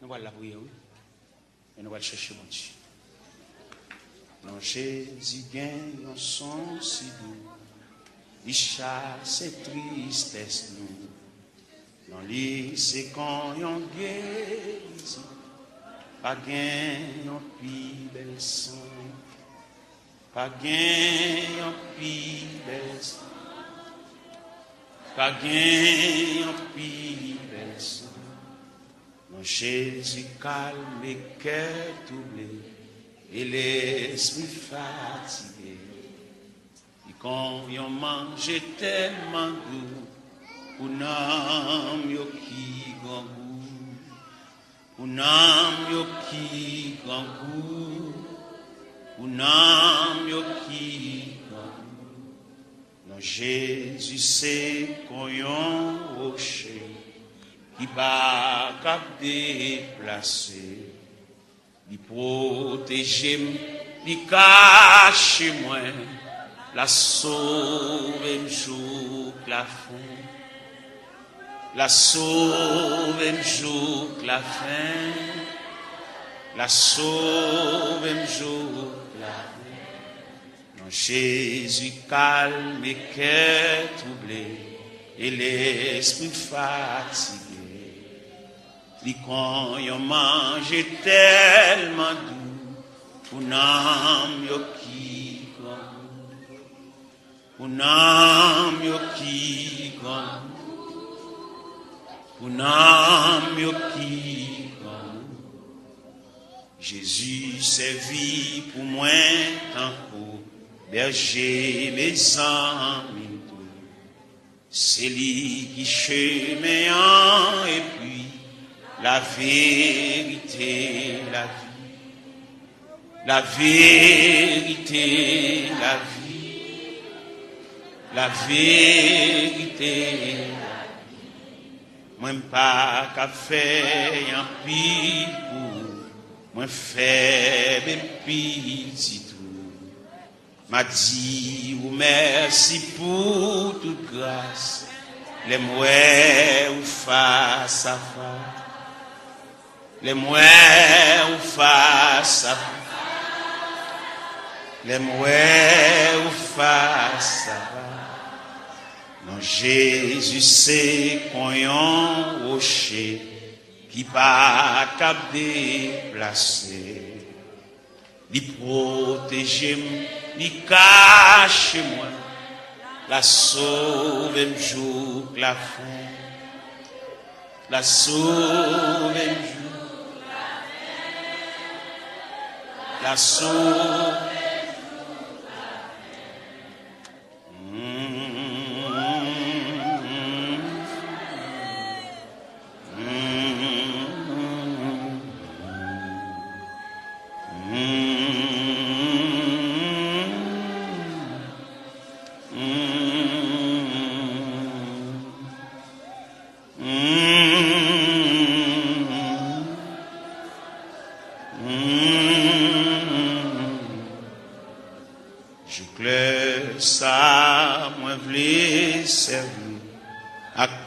Nous allons la prier, oui. Et nous allons chercher mon Dieu. Non, Jésus gagne un son si doux. Il chasse tristesse nous. Dans les c'est quand on guérit. Pas gagne un plus bel son. Pas gagne un plus bel son. Pas gagne un plus bel son. Non, Jésus calme les cœurs troublés et l'esprit fatigué. Et quand on mange tellement doux, pour n'am yo qui grand goût, pour n'am yo qui grand goût, pour n'am yo qui grand goût. Non, Jésus c'est qu'on yon rocher qui va cap déplacer, il protège, il cache moi, la sauve un jour la fin, la sauve un jour la fin, la sauve un jour la fin. Non, Jésus calme les cœurs troublés et l'esprit fatigué. Quand on mange tellement doux, pour n'am yo qui grand, pour n'am yo qui grand, pour n'am yo qui grand. Jésus servit pour moi tant pour berger mes amis. C'est lui qui chemin et puis la vérité, la vie, la vérité, la vie, la vérité, la vie. Moi pas qu'à faire un pis pour, moi faible petit tout. M'a dit ou merci pour toute grâce, les mouets ou face à face. Les mouets ou face à les mouets ou face à non, Jésus c'est qu'on yon rocher qui pas cap déplacer, il protège, il cache moi, la sauve un jour la fin, la sauve un jour. La sauve.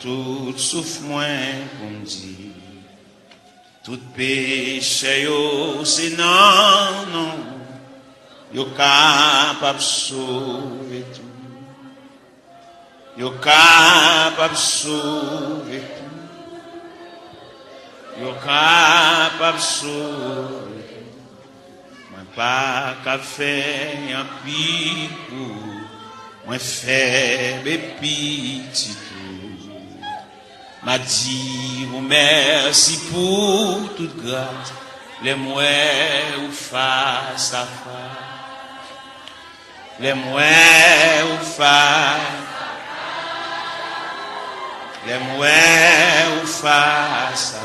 Tout souffle moins pour me dire, tout péché yo c'est non, yo capable sauver tout, yo capable sauver tout, yo capable sauver tout. Moi pas qu'à faire un pis pour, moi faible petit tout. M'a dit ou merci pour toute grâce, les mouets ou face à face, les mouets ou face, les mouets ou face à face.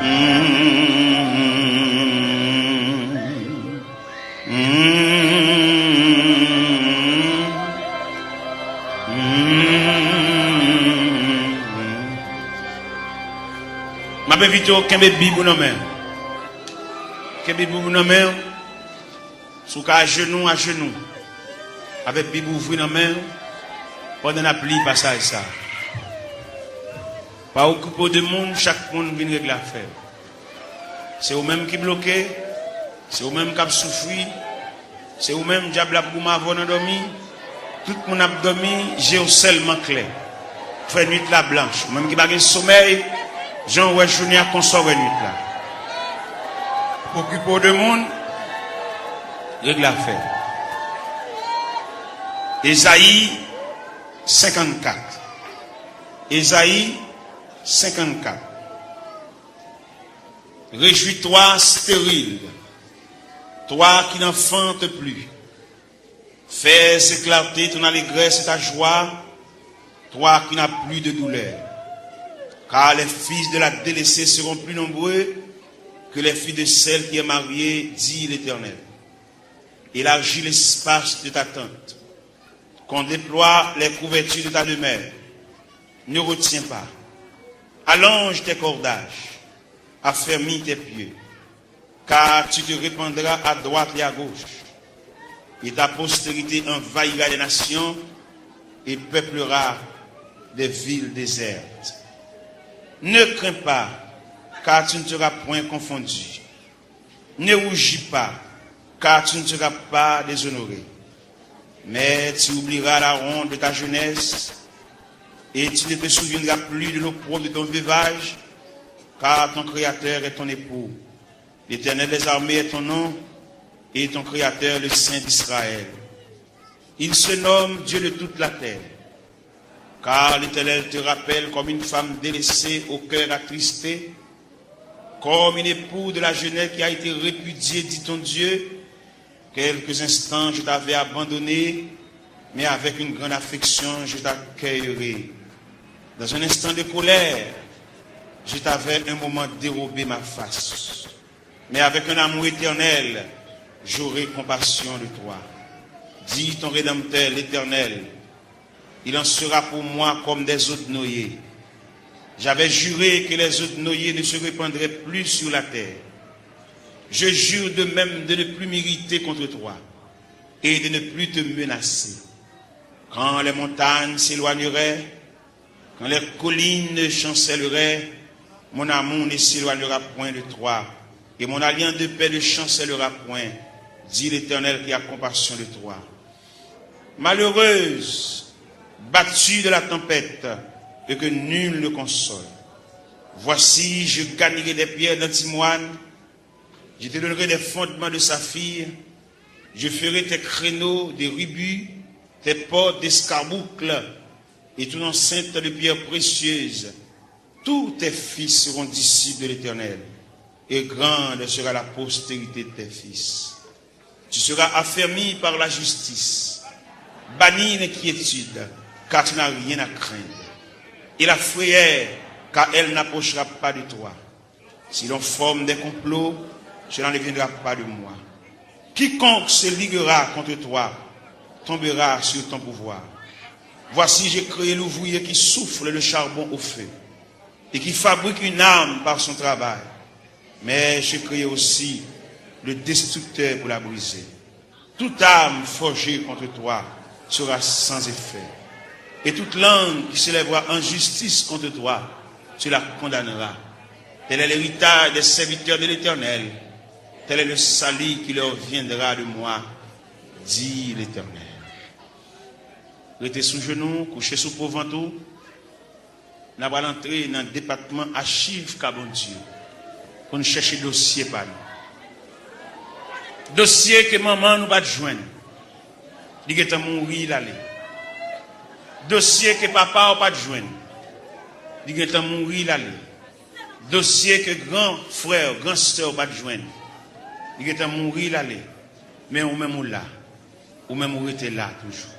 Ma bevito kembe bibou nan men. Kembe bibou nan men. Sou ka à genoux. Avec bibou ouvri nan men. Pendant la pluie passage ça. Pas occupé de monde, chaque monde vient régler l'affaire. C'est eux même qui bloqué, c'est eux même qui souffri, c'est eux même diable a pour m'avoir dormi. Tout le monde a dormi, j'ai seulement clair. Fait nuit la blanche, même qui pas de sommeil, Jean ouais journée à consort nuit là. Occupé de monde, règle l'affaire. Ésaïe 54. Ésaïe 54. Réjouis-toi stérile, toi qui n'enfantes plus. Fais éclater ton allégresse et ta joie, toi qui n'as plus de douleur. Car les fils de la délaissée seront plus nombreux que les filles de celle qui est mariée, dit l'Éternel. Élargis l'espace de ta tente, qu'on déploie les couvertures de ta demeure. Ne retiens pas. Allonge tes cordages, affermis tes pieds, car tu te répandras à droite et à gauche, et ta postérité envahira les nations et peuplera des villes désertes. Ne crains pas, car tu ne seras point confondu. Ne rougis pas, car tu ne seras pas déshonoré. Mais tu oublieras la honte de ta jeunesse, et tu ne te souviendras plus de l'opprobre de ton veuvage, car ton Créateur est ton époux. L'Éternel des armées est ton nom, et ton Créateur le Saint d'Israël. Il se nomme Dieu de toute la terre, car l'Éternel te rappelle comme une femme délaissée au cœur attristé, comme une épouse de la jeunesse qui a été répudiée, dit ton Dieu. Quelques instants je t'avais abandonné, mais avec une grande affection je t'accueillerai. Dans un instant de colère, je t'avais un moment dérobé ma face. Mais avec un amour éternel, j'aurai compassion de toi. Dis ton Rédempteur, l'Éternel, il en sera pour moi comme des eaux de noyer. J'avais juré que les eaux de noyer ne se répandraient plus sur la terre. Je jure de même de ne plus m'irriter contre toi et de ne plus te menacer. Quand les montagnes s'éloigneraient, quand les collines chancelleraient, mon amour ne s'éloignera point de toi, et mon alliance de paix ne chancellera point, dit l'Éternel qui a compassion de toi. Malheureuse, battue de la tempête, et que nul ne console. Voici, je gagnerai des pierres d'antimoine, je te donnerai des fondements de saphir, je ferai tes créneaux des rubis, tes portes d'escarboucles, et ton enceinte de pierres précieuses. Tous tes fils seront disciples de l'Éternel, et grande sera la postérité de tes fils. Tu seras affermi par la justice, banni l'inquiétude, car tu n'as rien à craindre, et la frayeur, car elle n'approchera pas de toi. Si l'on forme des complots, cela ne viendra pas de moi. Quiconque se liguera contre toi tombera sur ton pouvoir. Voici, j'ai créé l'ouvrier qui souffle le charbon au feu et qui fabrique une arme par son travail. Mais j'ai créé aussi le destructeur pour la briser. Toute arme forgée contre toi sera sans effet. Et toute langue qui s'élèvera en justice contre toi, tu la condamneras. Tel est l'héritage des serviteurs de l'Éternel. Tel est le salut qui leur viendra de moi, dit l'Éternel. Restez sous genoux, couchez sous pauvre-ventou. Nous allons entrer dans le département archives Cabon Dieu pour nous chercher dossier par nous. Dossier que maman nous va joindre. Il est mourir l'aller. Dossier que papa va pas joindre. Il est mourir l'aller. Dossier que grand frère, grand sœur va joindre. Il est mourir l'aller. Mais ou même là. Ou même ou était là toujours.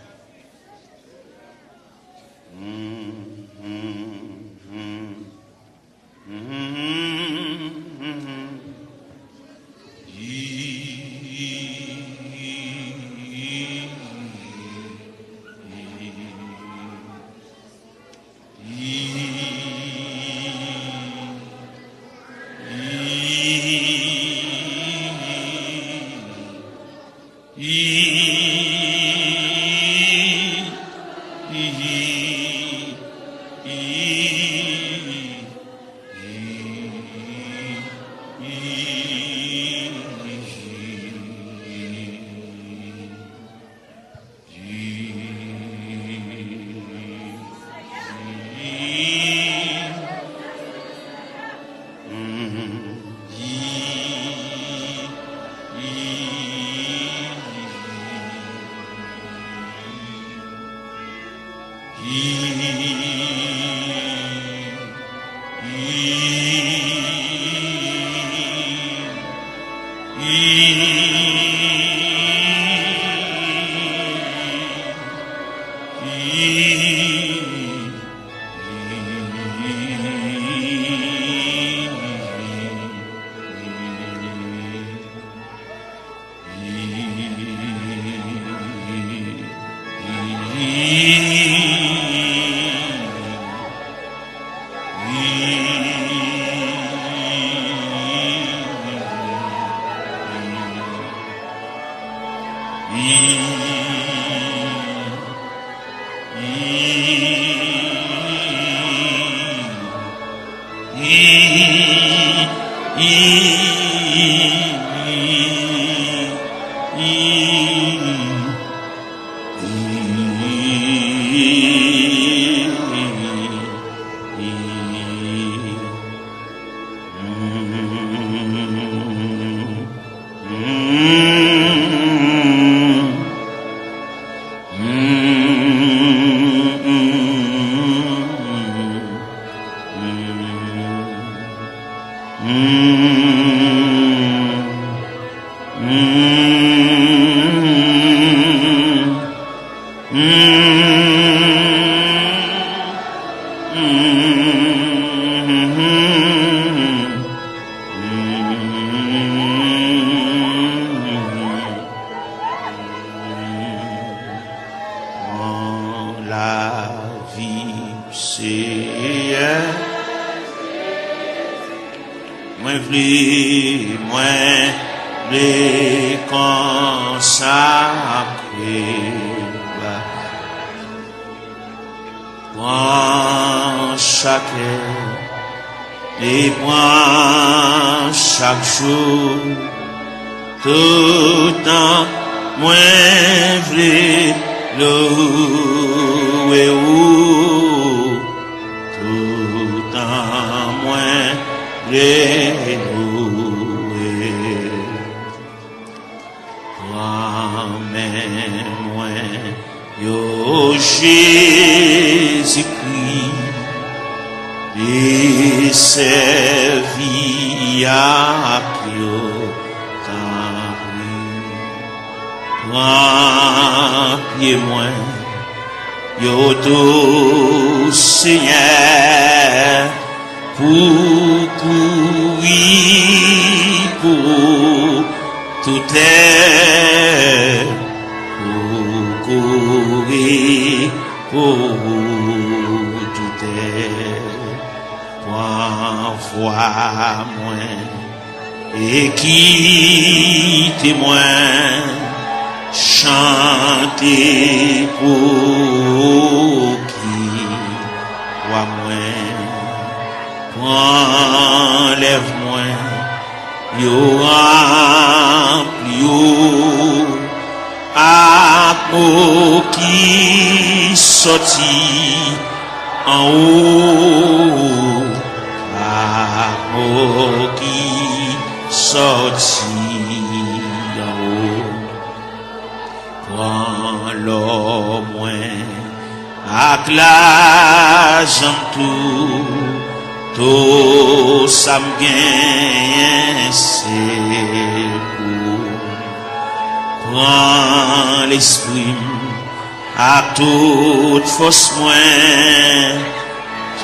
Toute force moins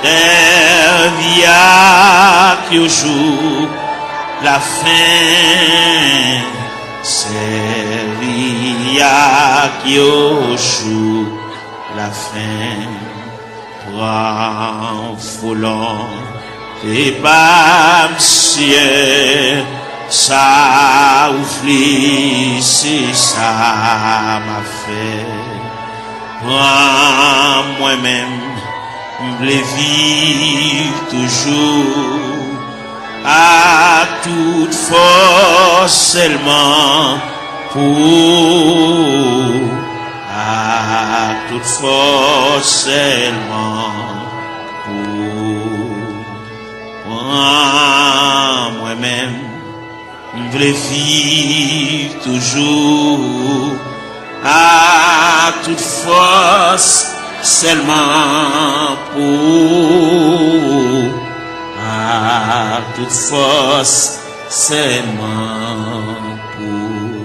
servia qui au jour la fin servia qui au jour la fin prend foulant et pas monsieur ça oufli c'est ça m'a fait moi-même, je vivre toujours à toute force seulement pour à toute force seulement pour moi-même, je veux vivre toujours à toute force, seulement pour, à toute force, seulement pour.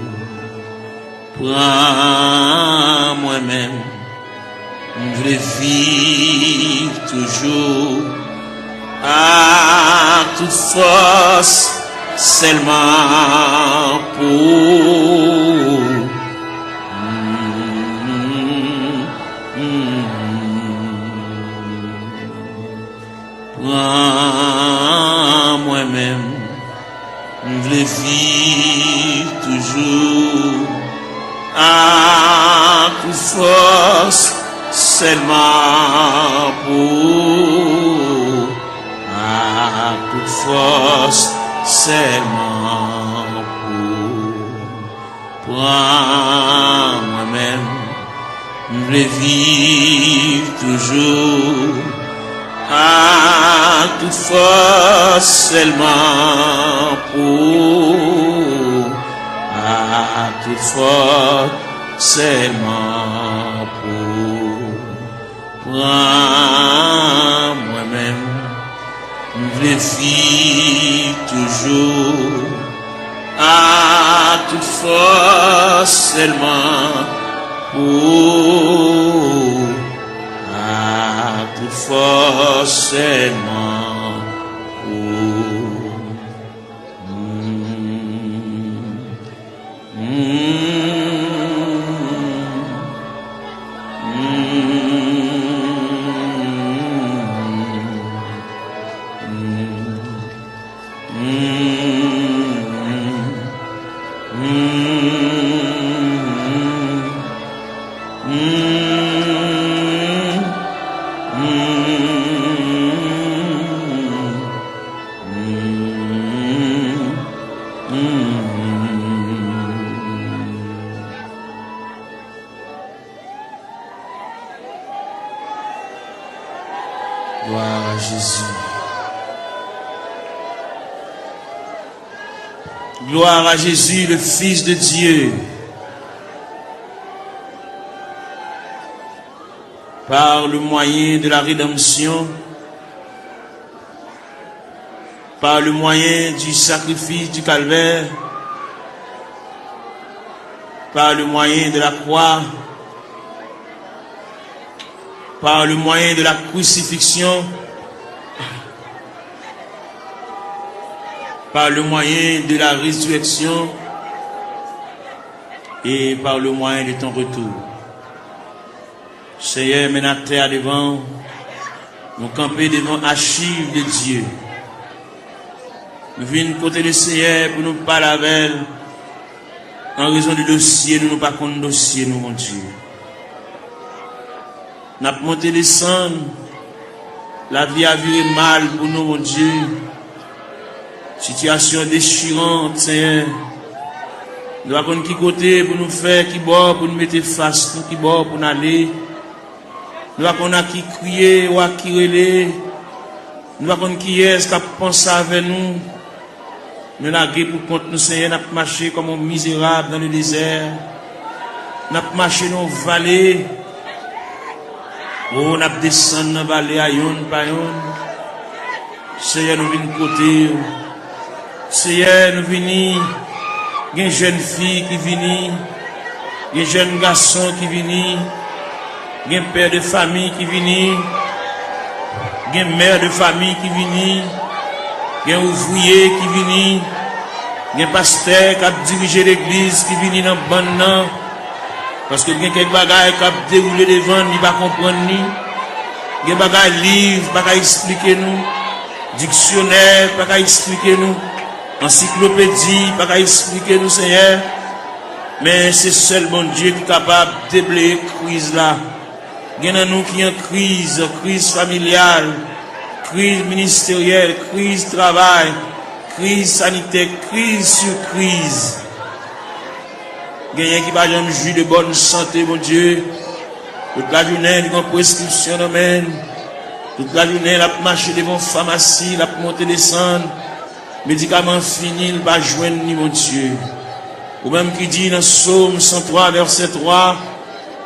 Prends moi-même, je veux vivre toujours à toute force, seulement pour. Prends moi-même, je veux vivre toujours à toute force, seulement pour, à toute force, seulement pour. Prends moi-même, je veux vivre toujours à toute force, seulement pour, à toute force, seulement pour. Prends moi-même, je veux vivre toujours à toute force, seulement pour, à toute force, seulement pour. Gloire à Jésus. Gloire à Jésus, le Fils de Dieu. Par le moyen de la rédemption, par le moyen du sacrifice du calvaire, par le moyen de la croix, par le moyen de la crucifixion, par le moyen de la résurrection et par le moyen de ton retour. Seigneur, mets la terre devant, nous camper devant archives de Dieu. Nous venons côté le Seigneur pour nous parler avec elle. En raison du dossier, nous pas contre dossier, nous, mon Dieu. Nous avons monté descendre. La vie a viré mal pour nous, mon Dieu. Situation déchirante, Seigneur. Nous avons qui côté pour nous faire, qui bord pour nous mettre face, qui bord pour nous aller. Nous avons qui crier ou qui relais. Nous avons qui est-ce qui a pensé avec nous. Nous avons pour compte nous, Seigneur, nous avons marché comme un misérable dans le désert. Nous avons marché dans la vallée. Oh, nous avons descendu dans la vallée à yon par yon. Seigneur, nous venons côté. Seigneur, nous venons. Il y a une jeune fille qui vient. Il y a un jeune garçon qui vient. Il y a un père de famille qui vient. Il y a une mère de famille qui vient. Il y a un ouvrier qui vient. Il y a un pasteur qui a dirigé l'église qui vient dans le bon. Parce que il y a quelques bagages qui a déroulé devant, il ne va pas comprendre. Il y a des bagages livres, qui va expliquer nous. Dictionnaire, qui va expliquer nous. Encyclopédie, qui va expliquer nous, Seigneur. Mais c'est seul bon Dieu qui est capable de déblayer la crise là. Il y en a nous qui ont crise familiale, crise ministérielle, crise travail, crise sanitaire, crise sur crise. Il y a qui va jamais jouir de bonne santé, mon Dieu. Toute la journée, il y a une prescription domaine. Toute la journée, il a marché devant la pharmacie, il a monté descendre. médicament fini, il va joindre ni mon Dieu. Ou même qui dit dans Psaume 103, verset 3,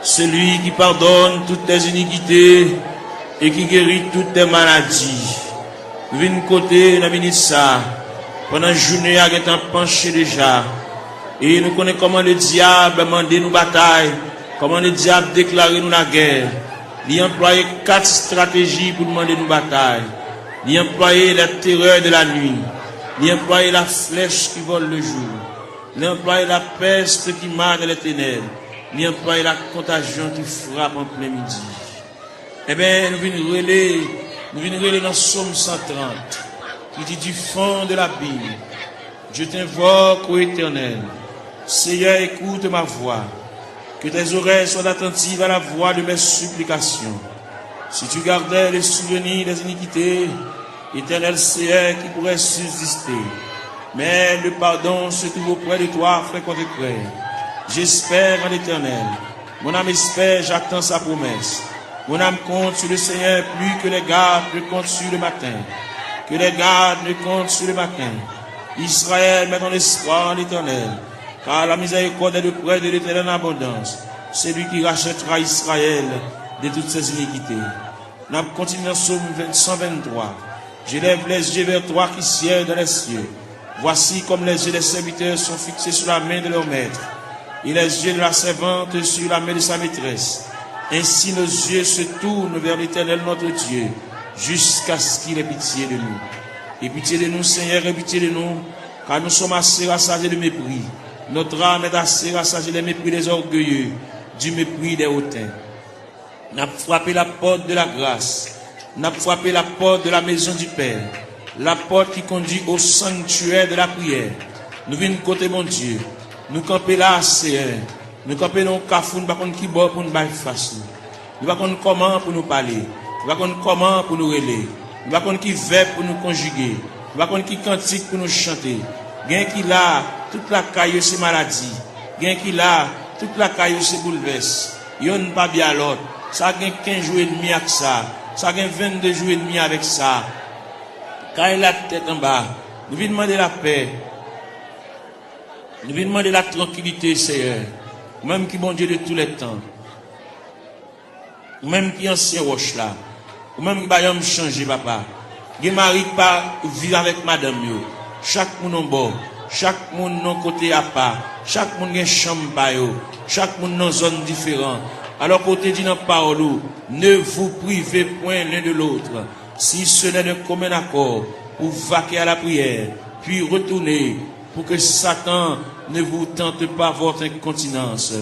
celui qui pardonne toutes tes iniquités et qui guérit toutes tes maladies. Nous venons côté, nous venons ça. Pendant la journée, il est penché déjà. Et nous connaissons comment le diable a demandé nous bataille, comment le diable déclaré nous la guerre. Il a employé 4 stratégies pour demander nous bataille. Il a employé la terreur de la nuit. Il a employé la flèche qui vole le jour. Il a employé la peste qui marque les ténèbres. Il a employé la contagion qui frappe en plein midi. Eh bien, nous venons relire dans Psaume 130, qui dit du fond de la Bible, je t'invoque, ô Éternel. Seigneur, écoute ma voix. Que tes oreilles soient attentives à la voix de mes supplications. Si tu gardais les souvenirs des iniquités, Éternel Seigneur, qui pourrait subsister. Mais le pardon se trouve auprès de toi, frère contre frère. J'espère en l'Éternel. Mon âme espère, j'attends sa promesse. Mon âme compte sur le Seigneur plus que les gardes ne comptent sur le matin. Que les gardes ne comptent sur le matin. Israël met ton espoir en l'Éternel. Car la miséricorde est de près de l'Éternel en abondance. C'est lui qui rachètera Israël de toutes ses iniquités. Nous continuons dans Psaume 123. J'élève les yeux vers toi qui sièges dans les cieux. Voici comme les yeux des serviteurs sont fixés sur la main de leur maître, et les yeux de la servante sur la main de sa maîtresse. Ainsi nos yeux se tournent vers l'Éternel notre Dieu, jusqu'à ce qu'il ait pitié de nous. Et pitié de nous, Seigneur, et pitié de nous, car nous sommes assez rassasiés de mépris. Notre âme est assez rassasiée des mépris des orgueilleux, du mépris des hautains. N'a frappé la porte de la grâce, n'a frappé la porte de la maison du Père, la porte qui conduit au sanctuaire de la prière. Nous venons côté mon Dieu, nous camper là, Seigneur. Nous camper dans le cafou, nous ne savons pas qui bord pour nous faire face. Nous ne savons pas comment pour nous parler. Nous ne savons pas comment pour nous relayer. Nous ne savons pas qui verbe pour nous conjuguer. Nous ne savons pas qui cantique pour nous chanter. Gain qui là, toute la caille c'est maladie. Gain qui là, toute la caille c'est bouleverse. Yon pas bien l'autre. Ça gagne 15 jours et demi avec ça. Ça gagne 22 jours et demi avec ça. Quand il a la tête en bas, nous venons demander la paix. Nous venons demander la tranquillité, Seigneur. Même qui bon Dieu de tous les temps. Même qui ancien roche là. Ou même qui va me changer, papa. Qui mari pas vivre avec madame yo. Chaque monde en bord. Chaque monde non côté à part. Chaque monde a une chambre pa yo. Chaque monde dans zone différente. Alors côté dit dans parole, ne vous privez point l'un de l'autre. Si ce n'est d'un commun accord, pour vaquer à la prière, puis retourner, pour que Satan ne vous tente pas votre incontinence.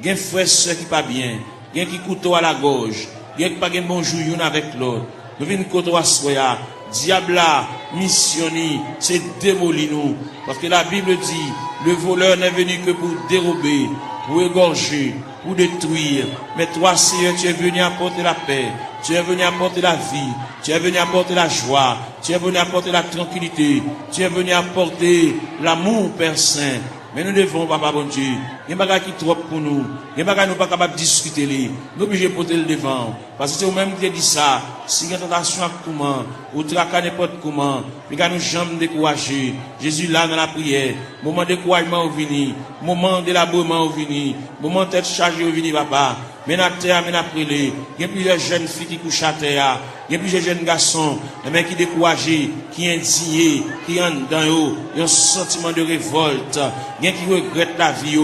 Gen frère soeur qui pas bien, gen qui couteau à la gorge, gen qui pas gen bonjour yon avec l'autre. Nous venons côté à soya, diable là, missionné, c'est démolir nous. Parce que la Bible dit, le voleur n'est venu que pour dérober, pour égorger, pour détruire. Mais toi, Seigneur, tu es venu apporter la paix. Tu es venu apporter la vie. Tu es venu apporter la joie. Tu es venu apporter la tranquillité. Tu es venu apporter l'amour, Père Saint. Mais nous devons, papa bon Dieu, il y a des choses qui sont trop pour nous. Il y a des choses nous ne sommes pas capables de discuter. Nous sommes obligés de porter le devant. Parce que c'est vous-même qui dit ça. Si il y a une tentation à comment, ou traquer n'importe comment, puis nous ne jamais décourager. Jésus là dans la prière. Moment de découragement au vini. Moment de labourement au vini. Moment de tête chargée au vini, papa. Mais à terre, mais après les. Il y a plusieurs jeunes filles qui couchent à terre. Il y a plusieurs jeunes garçons, mais qui découragés, qui indignés, qui ont dans eux, un sentiment de révolte. Il y a qui regrettent la vie.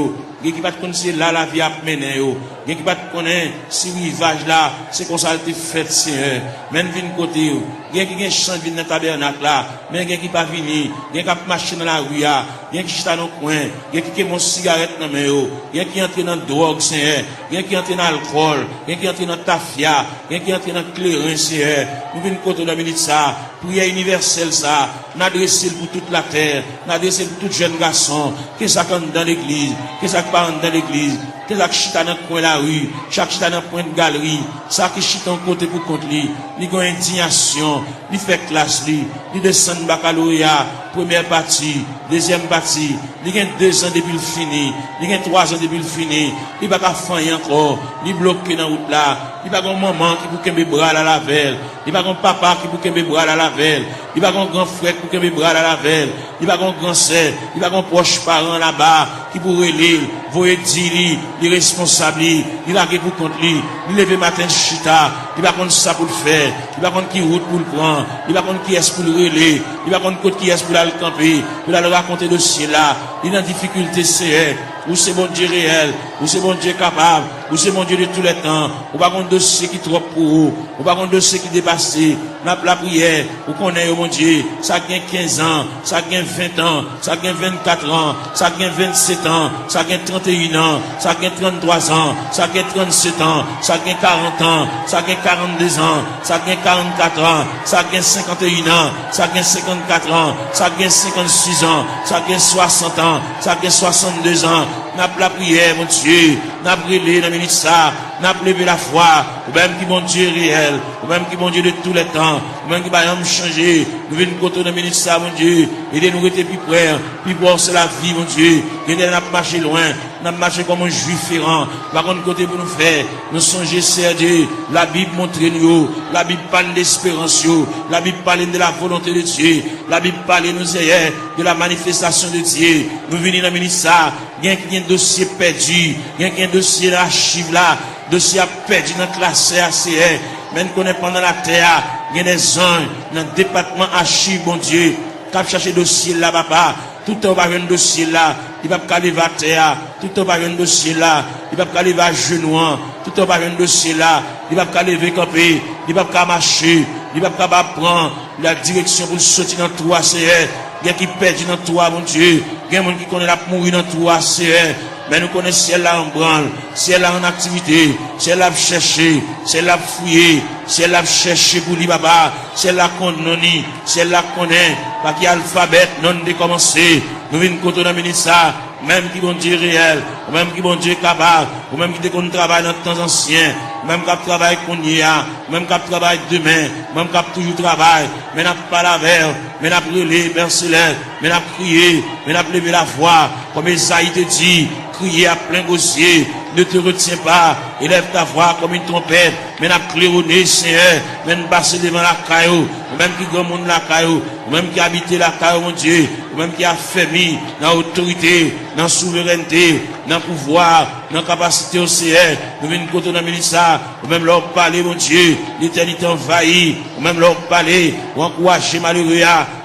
Il y a qui ne connaissent pas là la vie à mener. Il y a qui ne connaissent si rivage là, c'est comme ça a été fait, Seigneur. Même vin côté. Il y a qui chante dans le tabernacle là, mais il y a qui pas venir. Il y a qui marche dans la rue. Il y a qui chita dans le coin. Il y a qui mon cigarette dans mes mains. Il y a qui entre dans la drogue, Seigneur. Il y a qui entre dans l'alcool. Il y a qui entre dans tafia. Il y a qui entre dans le clairin, Seigneur. Nous venons côté de la minute ça. Prière universelle ça. N'adresser pour toute la terre. N'adresser pour tout jeune garçon. Qu'est-ce qu'on dans l'église? Qu'est-ce qu'on dans l'église? que ça qui chita dans coin la rue, chaque chita dans point de galerie, ça qui chita en côté pour contre lui, il a indignation, il fait classe lui, il descend baccalauréat, première partie, deuxième partie, il a 2 ans depuis le fini, il a 3 ans depuis le fini, il va pas faire encore, il bloqué dans route là, il va avoir un maman qui pour qu'un bras à la velle, il va avoir un papa qui pour qu'un bras à la velle, il va avoir un grand frère pour qu'un bras à la velle, il va avoir un grand sœur, il va avoir un proche parent là-bas qui pourrait lire, voyer dire il est responsable, il a pour contre lui, il lever matin chita, il va contre ça pour le faire, il va contre qui route pour le prendre, il va contre qui est pour le relayer, il va contre qui est pour le camper, pour aller raconter dossier là, il est en difficulté c'est ou c'est bon Dieu réel, ou c'est bon Dieu capable, ou c'est bon Dieu de tous les temps, ou pas un dossier qui est trop pour vous, ou pas un dossier qui est dépassé, n'a la prière, ou connaît mon Dieu, ça gagne 15 ans, ça gagne 20 ans, ça gagne 24 ans, ça gagne 27 ans, ça gagne 31 ans, ça gagne 33 ans, ça gagne 37 ans, ça gagne 40 ans, ça gagne 42 ans, ça gagne 44 ans, ça gagne 51 ans, ça gagne 54 ans, ça gagne 56 ans, ça gagne 60 ans, ça gagne 62 ans, n'a la prière, mon Dieu, n'a brûlé dans le ministère, n'a levé la foi, ou même qui mon Dieu réel, ou même qui mon Dieu de tous les temps, ou même qui va me changer, nous venons côté dans le ministère, mon Dieu, et nous rester plus près, plus voir c'est la vie, mon Dieu, et nous n'a marché loin, n'a marché comme un juif errant, par contre côté pour nous faire, nous songer, c'est Dieu, la Bible montre nous, la Bible parle d'espérance, la Bible parle de la volonté de Dieu, la Bible parle nous hier de la manifestation de Dieu, nous venons dans le ministère, il y a un dossier perdu, il y a un dossier d'archive là, dossier perdu dans la classe ACR, même qu'on est pendant la terre, il y a des anges dans le département archive, bon Dieu, qui a cherché dossier là, papa, tout le temps un dossier là, il va pas aller à terre, tout le temps un dossier là, il va pas aller à genoux, tout le temps un dossier là, il va pas lever camper, il va pas marcher, il va pas prendre la direction pour sortir dans 3 CR, il y a qui perdent dans 3, mon Dieu, il y a des gens qui connaissent la mourir dans 3 CR. Mais nous connaissons ciel là en branle, ciel là en activité, ciel là chercher, ciel là fouiller, ciel là chercher pour lui papa, ciel là connaît, ciel là connaît, pas qu'il y a alphabet non décommencé. Nous venons contre dans ministère, même qui bon Dieu réel, ou même qui bon Dieu capable, ou même qui déconne travail dans le temps ancien, même qui travaille qu'on y a, même qui travaille demain, même qui toujours travail, mais n'a pas la verre, mais n'a brûlé, Père Céleste, mais n'a prié, mais n'a levé la voix, comme Esaïe te dit, crier à plein gosier, ne te retiens pas, élève ta voix comme une trompette, mais n'a claironné, Seigneur, mais n'a passé devant la caillou, ou même qui grand monde la caillou, ou même qui habite la caillou, mon Dieu, ou même qui a fermé dans l'autorité, dans la souveraineté, dans le pouvoir, dans la capacité au Seigneur, nous venons côté dans le ministère, ou même leur parler, mon Dieu, l'éternité envahie, ou même leur parler, ou encourager malheureux,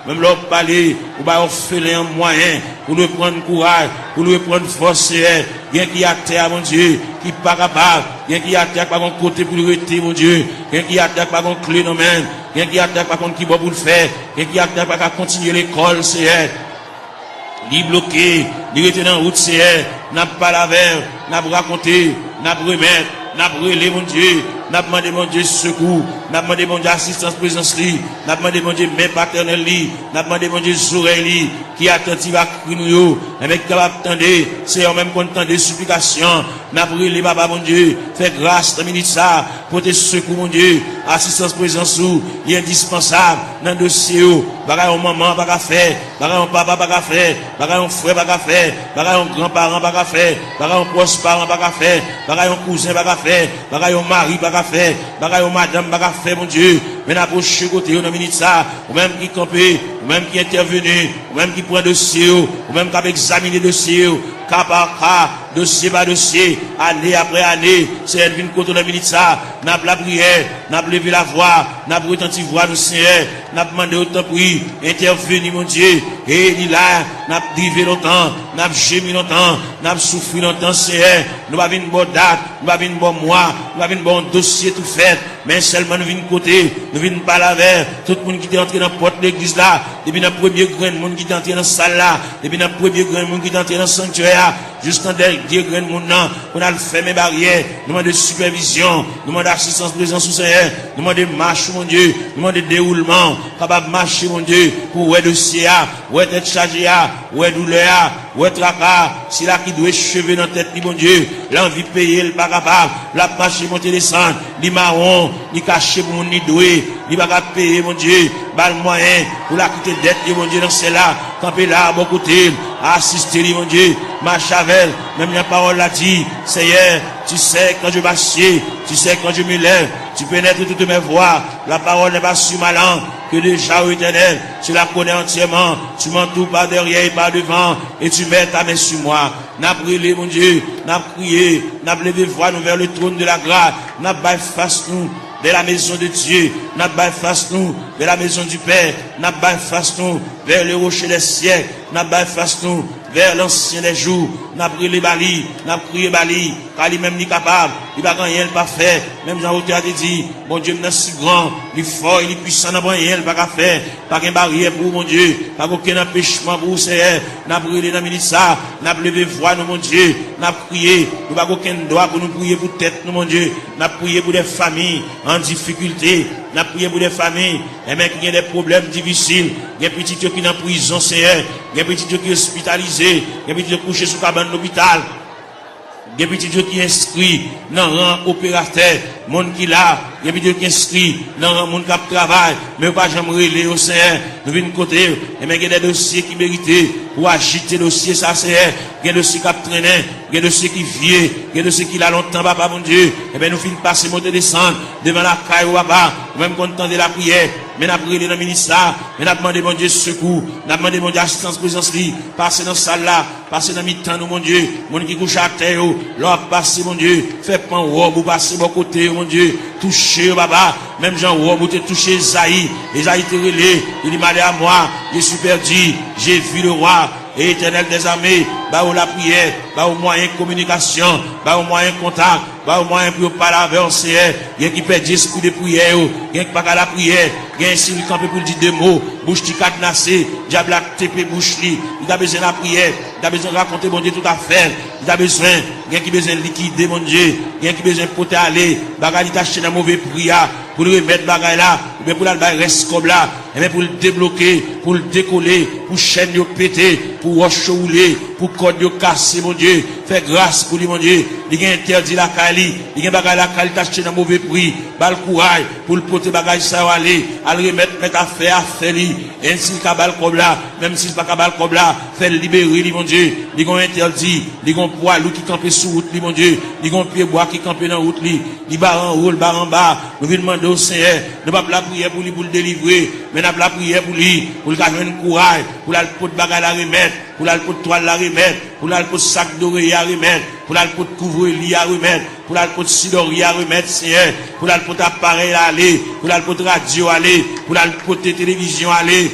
même leur parler, ou bah offrir un moyen, pour nous prendre courage, pour nous prendre force, bien qui a terre, mon Dieu, qui pas capable, bien qui a terre par un côté pour le rester, mon Dieu, bien qui a terre par un clé dans main, bien qui a terre par contre qui va pour le faire, bien qui a terre par continuer l'école, c'est li bloqué, li rester dans route, c'est n'a pas la verre, n'a pas raconté, n'a pas remettre, n'a pas relé, mon Dieu, n'a demandé mon Dieu secours, n'a demandé mon Dieu assistance présence li, n'a demandé mon Dieu main paternelle li, n'a demandé mon Dieu oreille li, qui attentif à cri nous, avec capable attendre, c'est en même content des supplications, n'a brûlé papa mon Dieu, fais grâce dans minute ça, pour tes secours mon Dieu, assistance présence ou, il est indispensable dans le dossier ou, bagaille maman pas faire, bagaille papa pas faire, bagaille frère pas faire, bagaille grand-parent pas faire, bagaille proche parent pas faire, bagaille cousin pas faire, bagaille mari pas faire, bagaille madame pas faire mon Dieu, mais n'approche côté dans minute ça, ou même qui camper, ou même qui intervenu, ou même qui prend dossier, ou même qui a examiné dossier, cas par cas, dossier par dossier, année après année, c'est elle vient côté dans minute ça, n'a pas la prière, n'a pas levé la voix, n'a pas retenti voix nous Seigneur, n'a pas demandé autant prix, intervenu mon Dieu, et il là, n'a pas drivé longtemps, n'a pas gémi longtemps, n'a pas souffri longtemps Seigneur, nous pas une bonne date, nous pas une bonne mois, nous pas une bon dossier tout fait, mais seulement nous venons côté, nous venons pas la vers, tout le monde qui est entré dans la porte de l'église là, depuis le premier grand monde qui est entré dans la salle là, depuis le premier grand monde qui est entré dans le sanctuaire, jusqu'en dernier grand monde là, on a fait mes barrières, nous demandons de supervision, nous demandons d'assistance présence au Seigneur, nous demandons de marche mon Dieu, nous demandons de déroulement, capable de marcher mon Dieu, pour ouais dossier, ouais être chargé, ouais douleur, ouais tracas, si là qui doit cheveux dans tête, mon Dieu, l'envie payer, le pas capable, la marche monter descendre, ni marron, ni caché pour ni doué, ni pas capable payer, mon Dieu, bal moyen, pour la quitter dette, mon Dieu, dans celle-là, camper là, à bon côté, assister, mon Dieu, marche avec, même la parole l'a dit, Seigneur, tu sais quand je m'assieds, tu sais quand je me lève, tu pénètres toutes mes voies, la parole n'est pas sur ma langue, que déjà au éternel, tu la connais entièrement, tu m'entoures par derrière et par devant, et tu mets ta main sur moi. N'a brûlé, mon Dieu, n'a prié, n'a levé voix nous vers le trône de la grâce, n'a baillé face nous vers la maison de Dieu, n'a baillé face nous vers la maison du Père, n'a baillé face nous vers le rocher des siècles, n'a baillé face nous vers l'ancien des jours, n'a brûlé Bali, n'a prié Bali, car lui-même n'est capable, il va rien pas faire, même Jean-Hauteur a dit, mon Dieu, il est si grand, il est fort, il est puissant, n'a rien pas faire, pas qu'une barrière pour mon Dieu, pas aucun empêchement pour Seigneur, n'a brûlé dans le ça, n'a levé voix, nous, mon Dieu, n'a prié, nous pas aucun droit pour nous prier pour tête, nous, mon Dieu, n'a prié pour des familles en difficulté, n'a prié pour des familles, et même qui ont des problèmes difficiles, il y a des petits qui sont en prison, Seigneur, il y a des petits qui sont hospitalisés, il y a des petits qui sont couchés sous cabane d'hôpital, il y a des petits qui sont inscrits dans le rang opérateur, monde qui là, il y a des petits qui sont inscrits dans le rang monde qui travaille, mais pas jamais relais au Seigneur, nous venons côté, et même il y a des dossiers qui méritent pour agiter le dossier, ça Seigneur, il y a des dossiers qui traînent, il y a des dossiers qui viennent, il y a des dossiers qui là longtemps, papa mon Dieu, et bien nous finissons passer, monter, descendre, devant la caille ou papa, même content de la prière, mais nous avons prié dans le ministère, mais nous avons demandé mon Dieu secours, nous avons demandé mon Dieu assistance, présence, passer dans la salle là, passer dans le mi-temps, nous, mon Dieu, mon qui couche à terre, l'or passer, mon Dieu, fait pan robe ou passer mon côté, mon Dieu, toucher, papa, même Jean robe ou te toucher Esaïe te relé, il dit, malé à moi, j'ai super dit, j'ai vu le roi, et éternel des armées, bah où la prière, bah au moyen de communication, bah au moyen de contact, bah au moyen pour parler avec le Seigneur, il y a qui perd l'esprit de prière, il y a qui pas qu'à la prière, il y a un signe campé pour dire deux mots, bouche qui cadenassé, diable a TP bouche li, il a besoin de la prière, il a besoin de raconter mon Dieu tout à fait, il a besoin, il y a qui besoin de liquider mon Dieu, il y a qui besoin de porter aller, bagarre il t'acheter dans mauvais prière, pour le remettre bagarre là, ou bien pour la reste comme là, et bien pour le débloquer, pour le décoller, pour chaîne yo péter, pour roche rouler, pour code yo casser mon Dieu, fais grâce pour lui mon Dieu, il y a interdit la Kali, il y a bagarre la Kali t'acheter dans mauvais prix, bal courage pour le porter bagarre ça aller, à le remettre mettre à faire lui, et s'il cabal comme là, même s'il pas cabal comme là, fait libérer lui mon Dieu, il y a interdit, il y a poids loup qui campe sur route lui mon Dieu, il y a pied bois qui campe dans route lui, il bar en haut, bar en bas, nous venons demander au Seigneur, ne pas la prière pour lui pour le délivrer, mais n'a pas la prière pour lui, pour le gagner un courage, pour la pot de bagarre la remettre, pour la pot de toile la remettre, pour la pot de sac d'oreiller à remettre, pour la pot de couvre-lit à remettre, pour la pot de sidori à remettre, Seigneur, pour la pot d'appareil à aller, pour la pot de radio à aller, pour la pot de télévision à aller,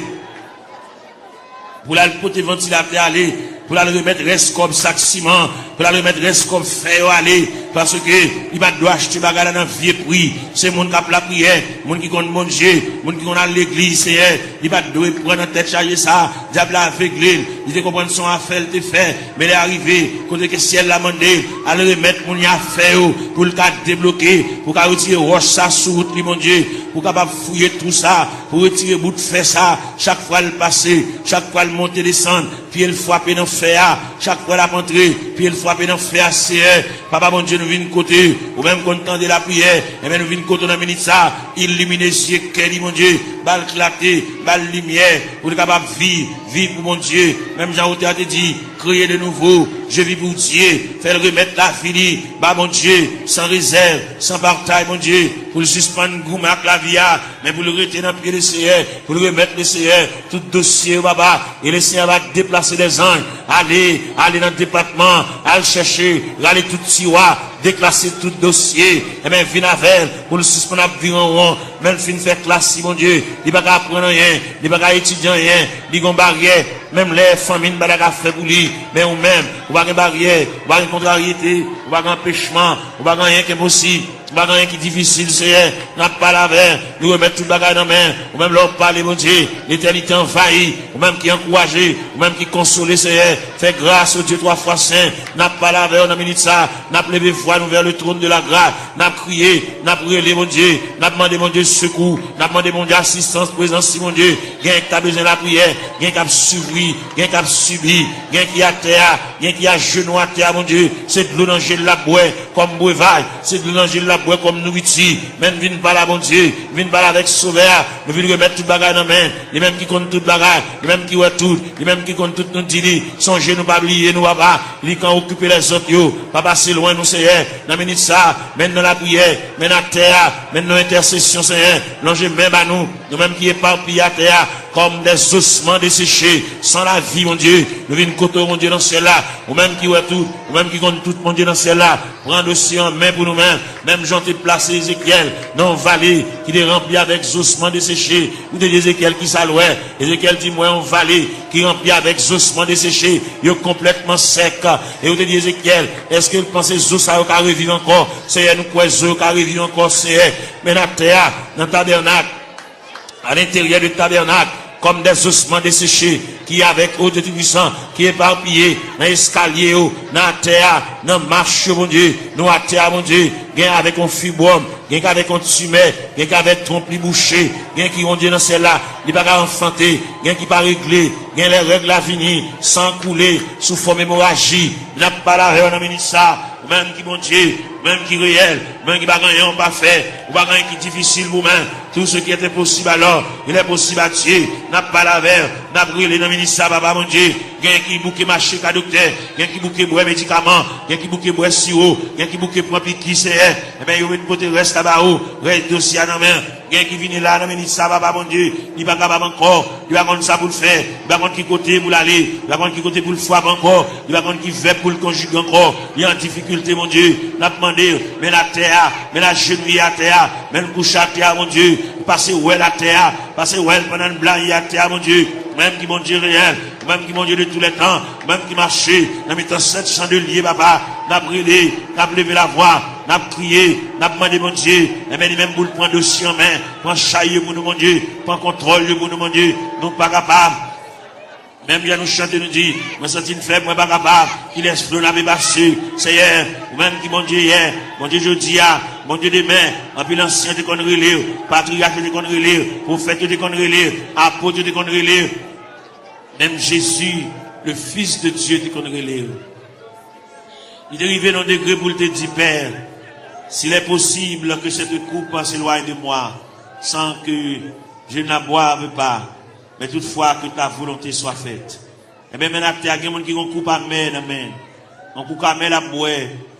pour la pot de ventilateur à aller, pour la remettre reste comme sac ciment, pour la remettre reste comme fer à aller, parce que il va doit acheter bagarre dans vieux prix, c'est monde qui a la prière, monde qui compte manger, monde qui compte à l'église, Seigneur, il va doit prendre en tête charger ça, diable aveuglé, il te comprendre son affaire te fait, mais il est arrivé, côté que ciel l'a demandé, à le remettre mon affaire, pour le cas débloquer, pour qu'à retirer roche ça sous route, mon Dieu, pour capable fouiller tout ça, pour retirer bout de fer ça, chaque fois le passer, chaque fois le monter, descendre, puis il frapper dans fer, chaque fois la rentrer, puis il frapper dans fer, Seigneur, papa mon Dieu, nous venons côté, ou même content de la prière, et même nous venons côté dans la minute ça, illuminer les yeux, mon Dieu, balle clarté, balle lumière, pour être capable de vivre pour mon Dieu, même Jean-Hauteur te dit, créer de nouveau, je vis pour Dieu, faire remettre la fini, bah mon Dieu, sans réserve, sans partage, mon Dieu, pour le suspendre, gourmet avec la vie, mais pour le retenir dans le pied du Seigneur, pour le remettre le Seigneur, tout dossier, baba, et le Seigneur va déplacer des anges, aller dans le département, aller chercher, aller tout tiroir, déclasser tout dossier, et bien, venir avec, pour le suspendre à venir en rond, même fin faire classe, mon Dieu, il va pas apprendre rien, il va pas étudier rien, il va barrière, même les familles, il va pas faire pour lui, mais ou même, ou pas une barrière, ou pas une contrariété, ou pas un empêchement, ou pas rien qui est possible. Rien qui est difficile, Seigneur, n'a pas la verre, nous remettre tout le bagage dans la main, ou même leur parler, mon Dieu, l'éternité envahie, ou même qui encouragé, ou même qui consolé, Seigneur, fait grâce au Dieu 3 fois saint, n'a pas la verre, on a mis ça, n'a pas levé voix, nous vers le trône de la grâce, n'a crié, n'a prié, mon Dieu, n'a demandé, mon Dieu, secours, n'a demandé, mon Dieu, assistance, présence, mon Dieu, gain que t'as besoin de la prière, gain qu'à suivre, souffri, gen qui a subi, gen qui a terre, gen qui a genou à terre, mon Dieu. C'est de l'eau dans la boue comme breuvage, c'est de l'eau dans la boue comme nourriture. Même viens pas là, mon Dieu, viens pas là avec sauveur, nous viens remettre tout bagage dans main, les mêmes qui comptent tout bagage, les mêmes qui voient tout, les mêmes qui comptent tout nous dit, songez nous pas oublier nous papa, il quand occuper les autres yo, pas passer loin nous Seigneur, dans minute ça, maintenant la prière, maintenant la terre, maintenant l'intercession Seigneur, l'ange même à nous mêmes qui éparpillés à terre, comme des ossements desséchés, sans la vie, mon Dieu. Nous venons côté, mon Dieu, dans celle-là. Ou même qui voit tout, ou même qui compte tout, mon Dieu, dans celle-là. Prendre aussi en main pour nous-mêmes. Même j'en ai placé Ézéchiel dans une vallée qui est remplie avec des ossements desséchés. Ou de Ézéchiel qui s'allouait. Ézéchiel dit, moi, une vallée qui est remplie avec des ossements desséchés. Il est complètement sec. Et vous te dit, Ézéchiel, est-ce que vous pensez que ça va revivre encore? C'est nous quoi, ça va revivre encore, c'est mais la terre, dans le tabernacle, à l'intérieur du tabernacle, comme des ossements desséchés, qui avec eau de Tout-Puissant, qui est éparpillé, dans l'escalier, dans la terre, dans la marche, mon Dieu, dans la terre, mon Dieu, gain avec un fibrome, gain avec un tumeur, gain avec trompe bouché, gain qui, mon Dieu, dans celle-là, il n'est pas enfanté, gain qui pas réglé, gain les règles à venir, sans couler, sous forme hémorragie, il n'a pas la règle dans le ministère, même qui, mon Dieu, même qui réel, même qui va gagner, on pas fait, ou pas gagner qui difficile, vous-même, tout ce qui était possible alors, il est possible à Dieu, n'a pas la verre, n'a brûlé dans le ministère, papa, mon Dieu, gain qui bouquet marché qu'à docteur, gain qui bouquet boire médicaments, gain qui bouquet boire sirop, gain qui bouquet prend qui c'est, eh bien, il y a une côté reste là-bas, reste dossier dans la main, gain qui vient là dans le ministère, papa, mon Dieu, il va capable encore, il va contre ça pour le faire, il va contre qui côté pour l'aller, il va contre qui côté pour le frapper encore, il va contre qui fait pour le conjuguer encore, il y a en difficulté, mon Dieu, n'a demandé, mais la terre, mais la genouille à terre, mais le couche à terre, mon Dieu, passer où est la terre, passer où est pendant le blanc à terre, mon Dieu, même qui mon Dieu réel, même qui mon Dieu de tous les temps, même qui marchait, dans mes temps 7 chandeliers, papa, n'a brûlé, n'a levé la voix, n'a crié, n'a demandé mon Dieu, et même pour le prendre dossier en main, prendre chaille pour nous, mon Dieu, prendre contrôle pour nous, mon Dieu, nous pas capables. Même bien nous chanter, nous dit, moi senti une faible, moi pas capable, qui laisse flot la passé, Seigneur, ou même qui mon Dieu hier, mon Dieu jeudi, mon Dieu demain, en plus l'ancien de qu'on relire, patriarche de qu'on relire, prophète de qu'on relire, apôtre de qu'on relire, même Jésus, le Fils de Dieu de qu'on relire. Il est arrivé dans un degré pour te dire, Père, s'il est possible que cette coupe s'éloigne de moi, sans que je ne la boive pas, mais toutefois que ta volonté soit faite. Et bien maintenant, il y a des gens qui ont coupé à main, on coupe à main la boire,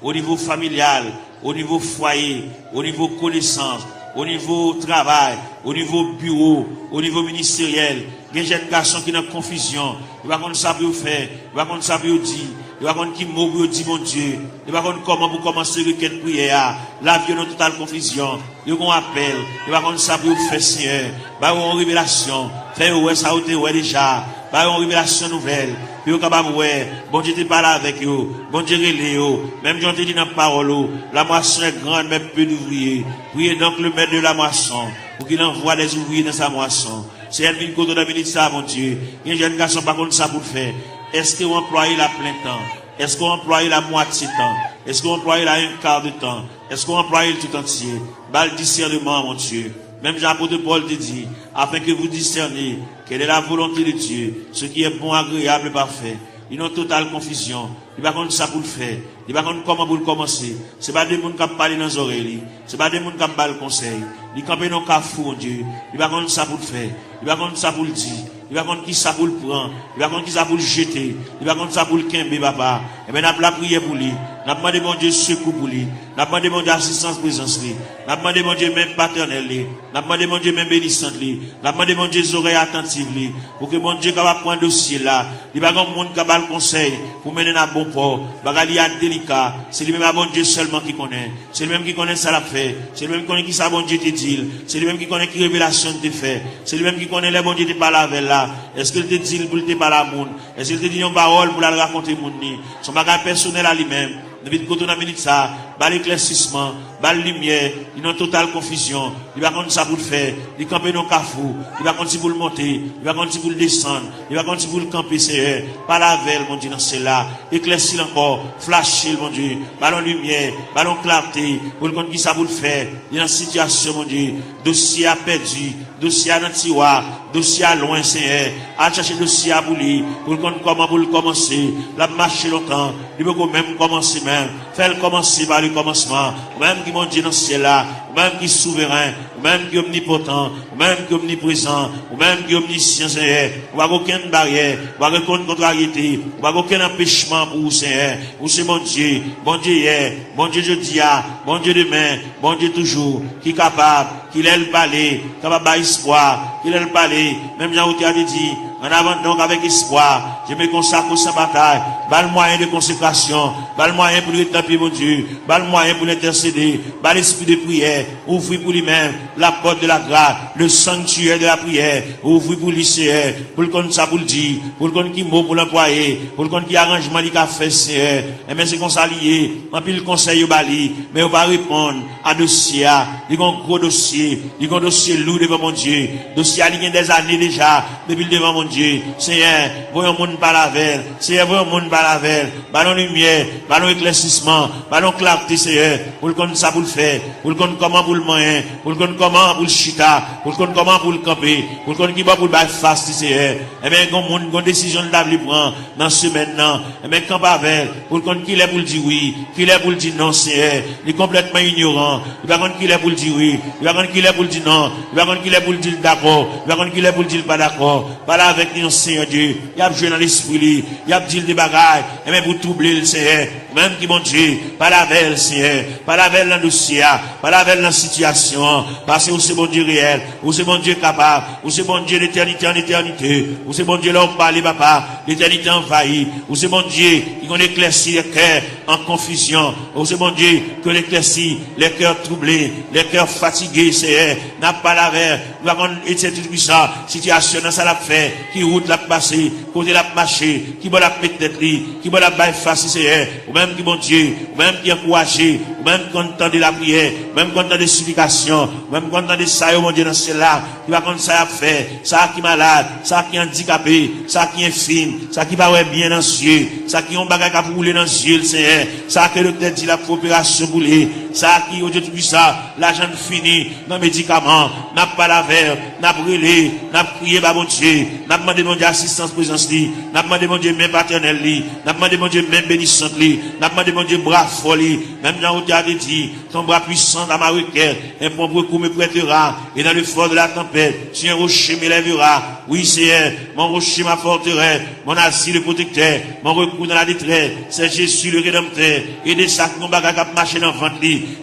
au niveau familial, au niveau foyer, au niveau connaissance, au niveau travail, au niveau bureau, au niveau ministériel. Il y a des jeunes garçons qui sont en confusion. Ils ne savent pas ça pour faire, ils ne savent pas ça pour dire. Il va qu'on qui mot pour dire mon Dieu. Il va qu'on comment pour commencer requête prière. La vie dans totale confusion. Il va qu'on appel. Il va qu'on ça pour faire Seigneur. Bah on révélation. Faire ouais ça ouais déjà. Bah on révélation nouvelle. Puis on capable ouais. Bon Dieu te parle avec eux. Bon Dieu relé eux. Même Jean te dit dans la parole. La moisson est grande mais peu d'ouvriers. Priez donc le maître de la moisson pour qu'il envoie des ouvriers dans sa moisson. C'est elle qui côté de ça mon Dieu. Il y a des jeunes garçons pas contre ça pour faire. Est-ce qu'on emploie la plein temps? Est-ce qu'on emploie la moitié temps? Est-ce qu'on emploie la un quart de temps? Est-ce qu'on emploie le tout entier? Bal discernement, mon Dieu. Même Jean-Apôtre Paul te dit, afin que vous discerniez quelle est la volonté de Dieu, ce qui est bon, agréable et parfait. Ils ont totale confusion. Il va contre ça pour le faire. Il va contre comment pour le commencer. C'est pas des gens qui parlent dans les oreilles. C'est pas des gens qui parlent le conseil. Ils campent dans le cafou, mon Dieu. Il va contre ça pour le faire. Il va contre ça pour le dire. Il va contre qui ça pour le prendre. Il va contre qui ça pour le jeter. Il va contre ça pour le quimber, papa. Et bien, on a la prière pour lui. On a demandé, mon Dieu, secours pour lui. On a demandé, mon Dieu, assistance, présence, lui. On a demandé, mon Dieu, même paternel, lui. On a demandé, mon Dieu, même bénissante, lui. On a demandé, mon Dieu, oreilles attentives, lui. Pour que, mon Dieu, capable prendre dossier là. Il va contre monde capable le conseil. Pour mener à bon port. Bagali a délicat. C'est lui-même à bon Dieu seulement qui connaît. C'est lui-même qui connaît ça l'a fait. C'est lui-même qui connaît qui ça bon Dieu te dit. C'est lui-même qui connaît qui révélation te fait. C'est lui-même qui connaît les bon Dieu te parle avec là. Est-ce qu'il te dit pour te parler à monde? Est-ce qu'il te dit une parole pour la raconter monde? Son bagage personnel à lui-même. Depuis que on a mis ça, bal éclaircissement, bal lumière, il est en totale confusion. Il va contre ça pour le faire. Il campe dans le cafou. Il va contre ça pour le monter. Il va contre ça pour le descendre. Il va contre ça pour le camper, Seigneur. Par la veille, mon Dieu, dans celle-là. Éclaircir encore. Flasher, mon Dieu. Ballon lumière. Ballon clarté. Pour le contre qui ça pour le faire. Il est en situation, mon Dieu. Dossier à perdu. Dossier à dans tiroir. dossier à loin, Seigneur, à chercher dossier à bouler, pour qu'on comment pour le commencer, la marcher longtemps, il peut même commencer même, faire commencer par le commencement, même qui mon Dieu dans ce ciel là, même qui est souverain, même qui est omnipotent, même qui est omniprésent, même qui est omniscient, Seigneur, on va aucune barrière, on va aucune contrariété, on va aucun empêchement pour vous, Seigneur, vous c'est mon Dieu hier, bon Dieu jeudi, bon Dieu demain, bon Dieu toujours, qui est capable, qu'il ait le palais, capable d'espoir, qu'il ait le palais, même Jean a dit, en avant donc avec espoir, je me consacre sans bataille, bas le moyen de consécration, bas le moyen pour rétablir mon Dieu, bas le moyen pour l'intercéder, bas l'esprit de prière, ouvrir pour lui-même la porte de la grâce, le sanctuaire de la prière, ouvrir pour lycéen, pour le compte ça pour le dire, pour le compte qui mot pour l'employé, pour le compte qui arrangement qui a fait Seigneur, et bien c'est qu'on s'allie, en plus le conseil au bali, mais on va répondre à dossier, il y a un gros dossier, il y a un dossier lourd devant mon Dieu, dossier il y a des années déjà, depuis devant mon Dieu, Seigneur, voyons mon par la veille, Seigneur, voyons mon par la veille, ballon lumière, ballon éclaircissement, ballon clarté, Seigneur, pour le compte ça pour le faire, pour le compte comment pour le moyen, pour le compte comment pour le chita, pour le compte comment pour le camper, pour le compte qui va pour le bail fast, Seigneur, et bien, une décision de l'avenir prend dans ce maintenant, et bien, quand pas avec, pour le compte qu'il est pour le dire oui, qu'il est pour le dire non, Seigneur, il est complètement ignorant, il va compte qu'il est pour le dire oui, il va compte qu'il est pour le dire non, il va compte qu'il est pour le dire d'accord, il va compte qu'il est pour le dire pas d'accord, pas là avec nous, Seigneur Dieu, il y a joué dans l'esprit, il y a dit des bagailles, et même pour troubler le Seigneur, même qui mon Dieu, pas la veille, Seigneur, pas la veille dans le dossier, pas la veille dans la situation, parce que vous c'est bon Dieu réel, vous c'est bon Dieu capable, vous c'est bon Dieu d'éternité en éternité, vous c'est bon Dieu là où parlez, papa, l'éternité envahie, vous c'est bon Dieu qui qu'on éclaircit les cœurs en confusion, vous c'est bon Dieu que l'éclaircit les cœurs troublés, les cœurs fatigués, Seigneur, n'a pas la veille, nous avons été tout puissant, situation dans ça l'a fait, qui route l'a passé, côté l'a marché, qui va la mettre tête qui va la bailler face, Seigneur, ou même qui bon Dieu, ou même qui encouragé, ou même content de la prière, ou même content de supplication, ou même content de ça, mon Dieu, dans cela, qui va comme ça à faire, ça qui est malade, ça qui est handicapé, ça qui est infime, ça qui va bien dans les yeux, ça qui ont bagage à rouler dans les yeux, Seigneur, ça que le tête dit la coopération boulée, ça qui, au Dieu tout ça, l'argent fini, dans les médicaments, n'a pas la verre, n'a brûlé, n'a prié, bah, mon Dieu, n'a demandé mon Dieu assistance, présence, n'a demandé mon Dieu même paternel, n'a demandé mon Dieu même bénissante, n'a demandé mon Dieu bras folie, même dans le a dit, ton bras puissant dans ma requête, un bon recours me prêtera, et dans le fort de la tempête, si un rocher m'élèvera, oui, Seigneur, mon rocher ma forteresse, mon asile le protecteur, mon recours dans la détresse, c'est Jésus le rédempteur, et des sacs, mon bagage qui marché dans le ventre,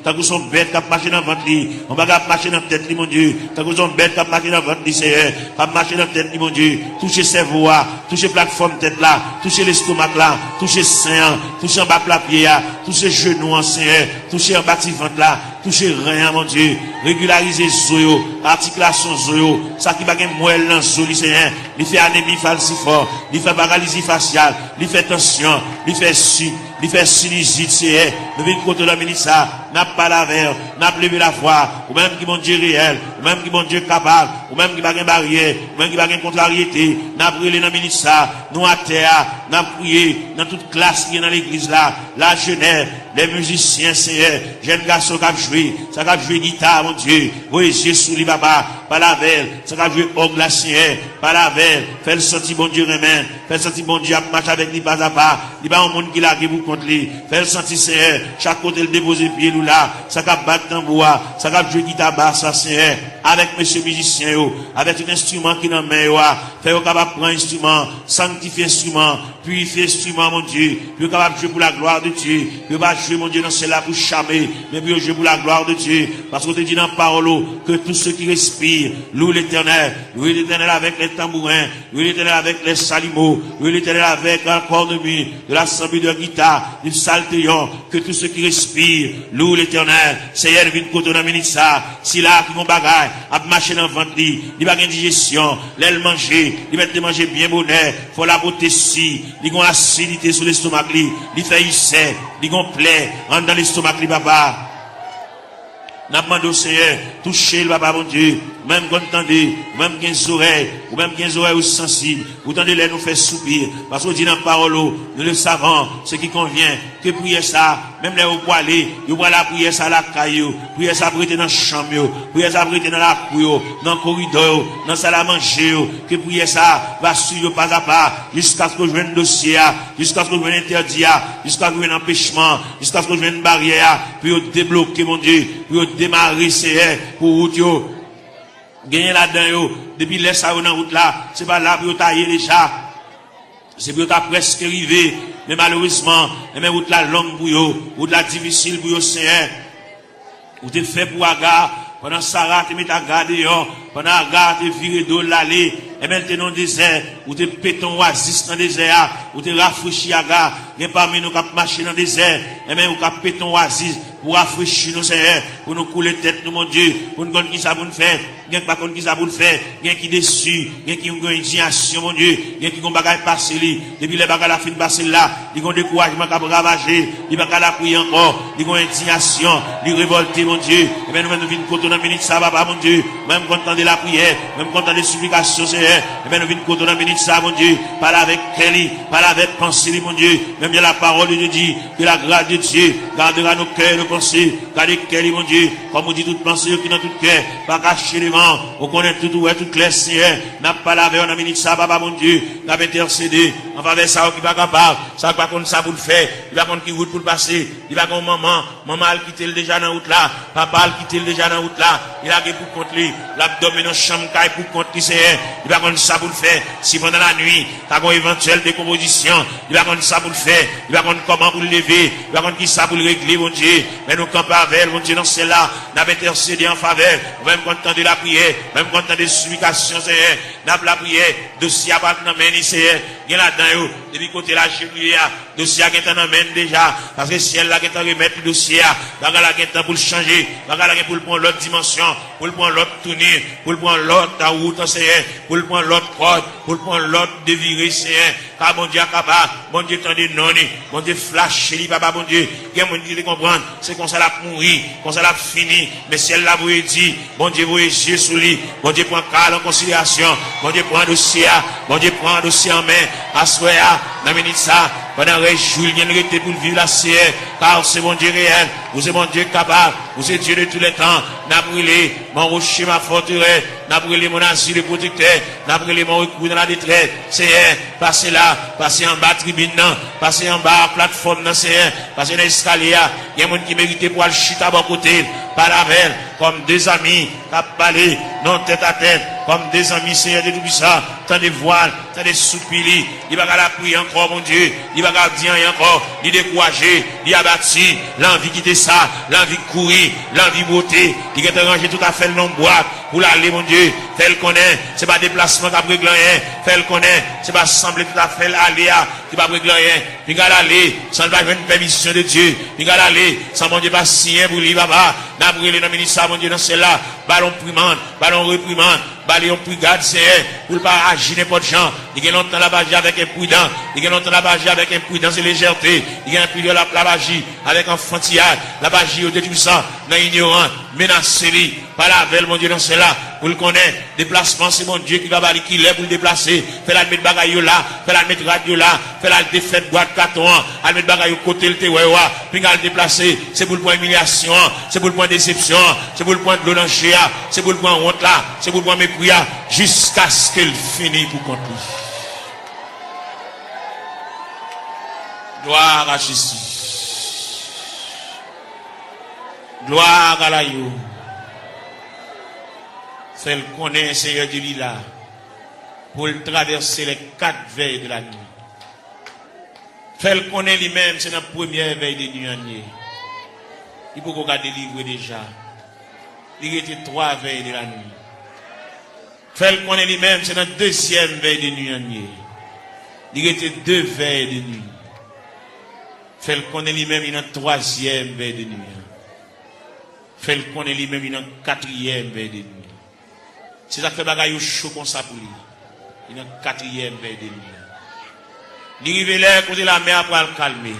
tant que son bête qui marché dans le ventre, mon bagage qui marché dans la tête, mon Dieu, tant que son bête qui marché dans le ventre, Seigneur, qui marché dans la tête, mon Dieu, toucher ses voix, toucher plateforme tête là, toucher l'estomac là, toucher sein, toucher en bas la pied, toucher genoux en Seigneur, toucher en bas de ventre là, toucher rien, mon Dieu, régulariser zoyo, articulation zoyo, ça qui va gagner moelle dans zoyo, Seigneur, il fait anémie falciforme, il fait paralysie faciale, il fait tension, il fait sinusite, Seigneur, nous venons contre la ministre, n'a pas la verre, n'a pas levé la foi, ou même qui mon Dieu réel, ou même qui mon Dieu capable, ou même qui va gagner barrière, ou même qui va gagner contrariété, n'a brûlé dans le ministre, nous à terre, n'a prié dans toute classe qui est dans l'église là, la jeunesse, les musiciens, Seigneur, jeunes garçons qui ont joué, ça qui ont joué guitare, mon Dieu, voyez Jésus, li papa, pas la veille, ça qui ont joué orgue la Seigneur, pas la veille, fait le sentir bon Dieu remède, fait le sentir bon Dieu à marcher avec lui pas à pas, il n'y a pas un monde qui l'a qui vous contre lui, fait le sentir Seigneur, chaque côté le déposer pied nous là, ça qui a battre tambour, ça qui a joué guitare basse, ça Seigneur, avec monsieur musicien, avec un instrument qui dans main, fait au capable prendre instrument, sanctifier instrument, purifier instrument, mon Dieu, puis capable jouer pour la gloire de Dieu, puis pas jouer, mon Dieu, dans cela pour charmer, mais puis jouer pour la gloire de Dieu, parce qu'on te dit dans la parole, que tous ceux qui respirent, louent l'éternel avec les tambourins, louent l'éternel avec les salimos, louent l'éternel avec un corps de nuit, de l'assemblée de guitare, du saltéon, que tous ceux qui respirent, louent l'éternel, Seigneur, vient côté dans ministère, si là, qui vont bagaille, à marcher dans le ventre, il va une digestion, l'aile manger, il va te manger bien bonheur, faut la beauté si, il a acidité sur l'estomac, il fait hissé, il a plaie, dans l'estomac, papa. N'a demandé au Seigneur, toucher le papa, mon Dieu, même qu'on entendez, même qui ont oreilles, ou même qui ont oreilles sensibles, vous entendez les nous faire soupir, parce qu'on dit dans la parole, nous le savons, ce qui convient, que prier ça, même les pour aller, vous voyez la prière ça la caillou, prier ça prêter dans la chambre, prier ça prêter dans la cour, dans le corridor, dans la salle à manger, que prier ça va suivre pas à pas, jusqu'à ce que je vienne un dossier, jusqu'à ce que je vienne interdit, jusqu'à ce que je vienne un empêchement, jusqu'à ce que je vienne une barrière, puis débloquer mon Dieu, puis démarrer c'est pour route gagner là-dedans depuis laisse ça dans route là, c'est pas là pour tailler déjà. C'est pour ta presque arrivé, mais malheureusement, mais route la longue pour yo, route la difficile pour yo c'est ou t'es fait pour aga pendant Sarah te met à garder pendant aga te viré d'eau l'aller et même t'es dans le désert ou t'es péton oasis dans le désert ou t'es rafraîchi aga et parmi nous cap marcher dans le désert et même ou cap péton oasis pour rafraîchir nous Seigneur pour nous couler tête nous mon Dieu pour nous connaître qui ça pour nous faire bien pas connaître qui ça pour nous faire bien qui déçu bien qui ont une indignation mon Dieu bien qui ont bagage passer li depuis les bagages la fin passer là ils ont découragement cap ravager ils pas la prier encore ils ont indignation ils révolter mon Dieu et bien nous venons côté dans minute ça papa mon Dieu même content de la prière même content des supplications Seigneur et bien nous venons côté dans minute ça mon Dieu parle avec Kelly parle avec pensée mon Dieu même bien la parole de Dieu dit que la grâce de Dieu gardera nos cœurs nos pensées gardez Kelly mon Dieu comme on dit toute pensée qui dans tout cœur pas cacher les vents on connaît tout ouais tout clair Seigneur n'a pas lavé on a minute ça papa mon Dieu n'a pas intercédé en faveur ça qui pas capable ça pas contre ça pour le faire il va contre qui route pour le passer il va comme maman a quitté déjà dans route là papa a quitté déjà dans route là il a pour contre lui l'abdomen en chambre caille pour contre lui Seigneur il va contre ça pour le faire si pendant la nuit t'as une éventuelle décomposition il va contre ça pour le faire il va contre comment pour le lever il va contre qui ça pour le régler mon Dieu mais nous campons avec mon Dieu dans celle-là n'a intercédé en faveur même content de la prière même content de supplication Seigneur n'a la prière dossier à pas dans main Seigneur il là-dedans depuis côté la chevalier dossier qui est en main déjà parce que ciel là qui est en remettre le dossier bagarre là qui est pour le changer bagarre là pour le prendre l'autre dimension pour le prendre l'autre tournure pour le prendre l'autre route Seigneur pour le prendre l'autre corde pour le prendre l'autre dévirer Seigneur car mon Dieu capable mon Dieu tendez non mon Dieu flash li papa mon Dieu il y a mon Dieu comprendre c'est comme ça la mourir comme ça la fini mais ciel là vous dit mon Dieu vous Jésus sous lui mon Dieu prend calme en considération mon Dieu prend dossier mon Dieu prend dossier en main assoya dans minute ça pendant Julien était pour vivre la CR car c'est mon Dieu réel vous êtes mon Dieu capable vous êtes Dieu de tous les temps n'a brûlé mon rocher ma forteresse n'a brûlé mon asile protecteur n'a brûlé mon recours dans la détresse c'est passez là passez en bas tribune passez en bas plateforme dans c'est passez dans l'escalier il y a des gens qui méritent pour aller chuter à bon côté par la veille comme des amis qui parlé non tête à tête comme des amis Seigneur de tout ça tant de voiles tant de soupirs il va la prier encore mon Dieu il va dire encore il décourager il abattu l'envie quitter ça l'envie courir l'envie beauté il est arrangé tout à fait le nom boîte pour l'aller mon Dieu fait le connaît c'est pas déplacement qui a régler rien fait le connaît c'est pas sembler tout à fait aller qui va régler rien il va aller sans pas une permission de Dieu il va aller sans mon Dieu pas signer pour lui papa n'a brûlé dans ministère mon Dieu dans celle-là ballon primande ballon reprimande ballon brigade c'est pour pas agir n'importe gens il y a longtemps la bagie avec imprudence il y a longtemps la bagie avec imprudence et légèreté il y a un peu de la bagie avec enfantillage la bagie au détruit ça dans ignorant menacé lui par la veille mon Dieu dans celle-là pour le connaître déplacement c'est mon Dieu qui va balayer qui l'est pour le déplacer fait la mettre bagaille là fait la mettre radio là fait la défaite boîte carton à mettre bagaille côté le tewa puis le déplacer c'est pour le point humiliation c'est pour le point déception c'est pour le point de l'onanger c'est pour le point honte là c'est pour le point mépris jusqu'à ce qu'elle finisse pour compter gloire à Jésus gloire à l'aïeux fait le connaître Seigneur de l'Ila pour le traverser les 4 veilles de la nuit. Fait le connaître lui-même, c'est la première veille de nuit. Il peut qu'on délivrer déjà. Il était 3 veilles de la nuit. Fait le connaître lui-même, c'est la deuxième veille de nuit. Il était 2 veilles de nuit. Fait le connaître lui-même, il y a 3e veille de nuit. Fait le connaître lui-même, il y a 4e veille de nuit. C'est ça qui fait bagaille chaud comme ça pour lui. Il y a 4e veille de nuit. Il révèle côté la mer pour le calmer.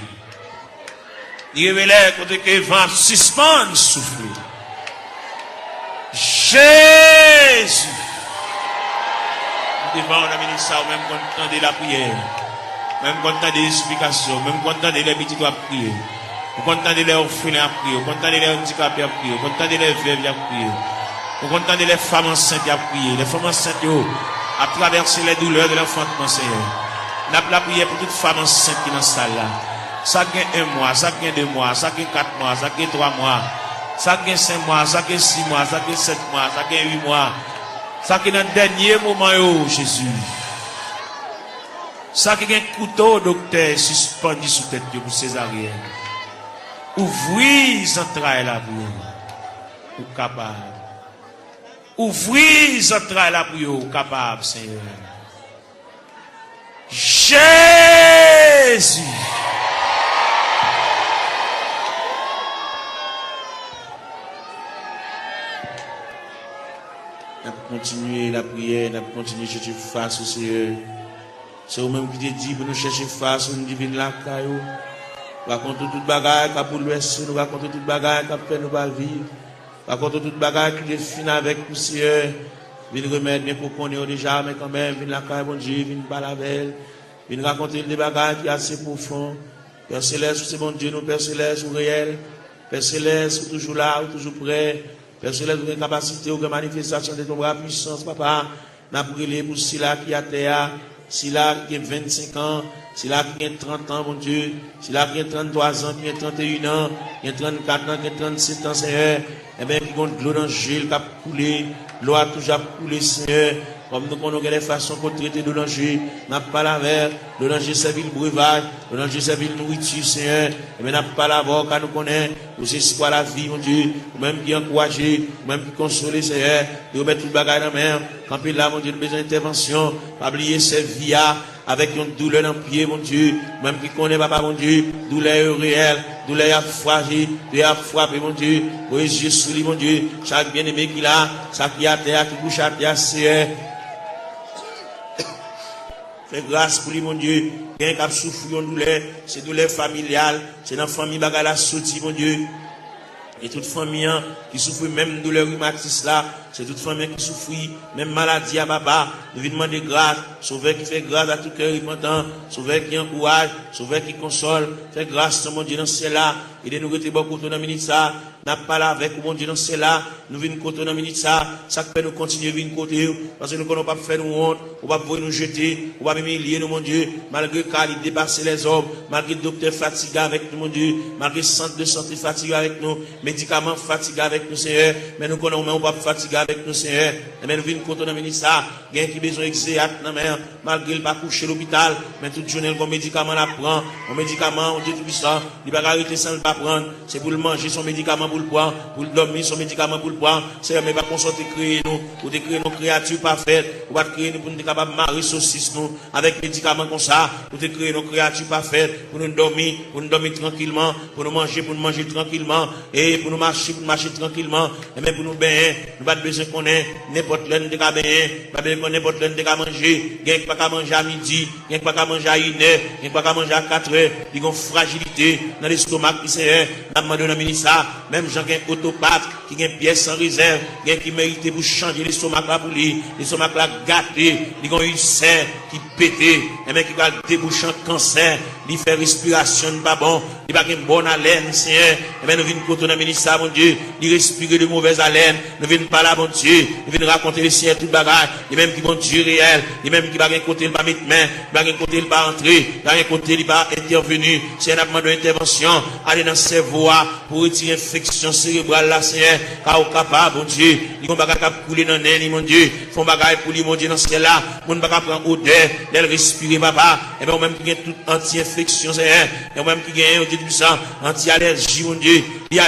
Il révèle côté que le vent suspend souffler. Jésus Jésus. Devant la ministre, même quand on entend la prière, même quand on entend des explications, même quand on entend les petits doigts prier, quand on entend les orphelins à prier, quand on entend les handicapés à prier, quand on entend les veuves à prier, quand on entend les femmes enceintes à prier, les femmes enceintes à traverser les douleurs de l'enfantement, Seigneur. N'a pas la prière pour toute femme enceinte qui est dans cette salle là. Ça gagne 1 mois, ça gagne 2 mois, ça gagne 4 mois, ça gagne 3 mois, ça gagne 5 mois, ça gagne 6 mois, ça gagne 7 mois, ça gagne 8 mois. Ça qui est dans le dernier moment, Jésus. Ça qui est un couteau, docteur, suspendu sous tête pour césarienne. Ouvrez les entrailles là pour capable. Ouvrez les entrailles là pour capable, Seigneur. Jésus. Nous continuer la prière, nous continuer à chercher face au Seigneur. C'est vous-même qui te dit pour nous chercher face au divine la caillou. Nous racontons toute bagaille qui a pour l'ouest, nous racontons toute bagaille qui a fait nous pas vivre. Nous racontons toute bagaille qui est fini avec le Seigneur. Viens remettre bien pour qu'on ait déjà, mais quand même, viens la caille, bon Dieu, viens pas la belle. Viens raconter des bagailles qui sont assez profondes. Père Céleste, c'est bon Dieu, nous, Père Céleste, ou réel. Père Céleste, toujours là, ou toujours prêt. Père Céleste, vous avez une capacité, ou une manifestation de ton bras puissance, papa. N'a brûlé pour Sila qui a terre, Sila qui a 25 ans, Sila qui a 30 ans, mon Dieu, Sila qui a 33 ans, qui a 31 ans, qui a 34 ans, qui a 37 ans, Seigneur. Eh bien, qui compte l'eau dans le gel, qui a coulé, l'eau a toujours coulé, Seigneur. Comme nous connaissons les façons qu'on traite de danger, n'a pas la mer, le danger c'est le breuvage, le danger c'est la nourriture, Seigneur. Et bien, n'a pas la voix, car nous connaissons, nous c'est quoi la vie, mon Dieu, ou même qui encourager, ou même qui consoler, Seigneur, de remettre tout le bagage dans la mer, quand il là, mon Dieu, nous besoin d'intervention, pas oublier ces vies avec une douleur dans le pied, mon Dieu, même qui connaît, papa, mon Dieu, douleur réelle, douleur à fragile, douleur à frapper, mon Dieu, pour les yeux sous lui, mon Dieu, chaque bien-aimé qu'il a, chaque qui a terre, qui couche à terre, Seigneur. Fais grâce pour lui, mon Dieu. Il y a un qui souffre de douleur, c'est douleur familiale, c'est dans la famille qui a sorti, mon Dieu. Et toute famille qui souffre même de douleur rhumatisme là, c'est toute famille qui souffre même maladie à papa. Nous venons demander grâce, sauveur qui fait grâce à tout cœur repentant, sauveur qui encourage, sauveur qui console, fait grâce, mon Dieu, dans cela. Et nous rester beaucoup dans la minute ça. N'a pas là avec mon Dieu dans cela. Nous venons côté dans la minute ça. Ça fait nous continuer à venir côté. Parce que nous ne pouvons pas faire nous honte. On va nous jeter. On va humilier nous, mon Dieu. Malgré qu'il dépasse les hommes. Malgré le docteur fatigué avec nous, mon Dieu. Malgré le centre de santé fatigué avec nous. Médicaments fatigués avec nous, Seigneur. Mais nous connaissons pas fatigué avec nous, Seigneur. Mais nous venons côté dans la minute ça. Il y a qui besoin d'exéat dans la mer. Malgré le pas coucher à l'hôpital. Mais toute journée, le médicament la prend. Un médicament, on dit tout ça. Il va arrêter sans le pas prendre. C'est pour le manger son médicament pour le prendre. Pour le dormir son médicament pour le prendre. C'est mais pas qu'on sorte créer nous. Pour créer nos créatures parfaites. Pour créer nous pour nous capables de marier saucisse nous. Avec médicaments comme ça. Pour créer nos créatures parfaites. Pour nous dormir tranquillement. Pour nous manger tranquillement. Et pour nous marcher tranquillement. Et même pour nous baigner. Nous pas besoin qu'on ait n'importe l'un de cas baigner. Pas besoin qu'on ait n'importe l'un de cas manger. Il n'y a pas qu'à manger à midi. Il n'y a pas qu'à manger à 1h. Il n'y a pas qu'à manger à 4h. Il y a une fragilité dans l'estomac qui c'est. N'a demandé dans ministre. Même gens qui ont autopathe, qui ont une pièce sans réserve, qui méritent pour changer l'estomac là pour lui. L'estomac là gâté. Il y a une serre qui pété. Et même qui va déboucher un cancer. Il fait respiration pas bon. Il va avoir une bonne haleine, Seigneur. Et bien nous venons côté dans ministère, mon Dieu. Il respire de mauvaise haleine. Nous venons pas là, mon Dieu. Nous venons raconter le Seigneur tout bagage. Et même qui vont Dieu réel. Et même qui va un côté, il va mettre main. Il va un côté, il va entrer. Il va un côté, il va intervenir. C'est un demande d'intervention. Aller dans le cerveau pour retirer l'infection cérébrale là, Seigneur. Car au capable, mon Dieu. Il va pas couler dans l'air, mon Dieu. Font bagage pour lui, mon Dieu, dans ce cas-là. Mon va pas prendre odeur. Elle respire, papa. Et bien, même qui a toute anti-infection, Seigneur. Et même qui a un puissant, anti-allergie, mon Dieu. Il y a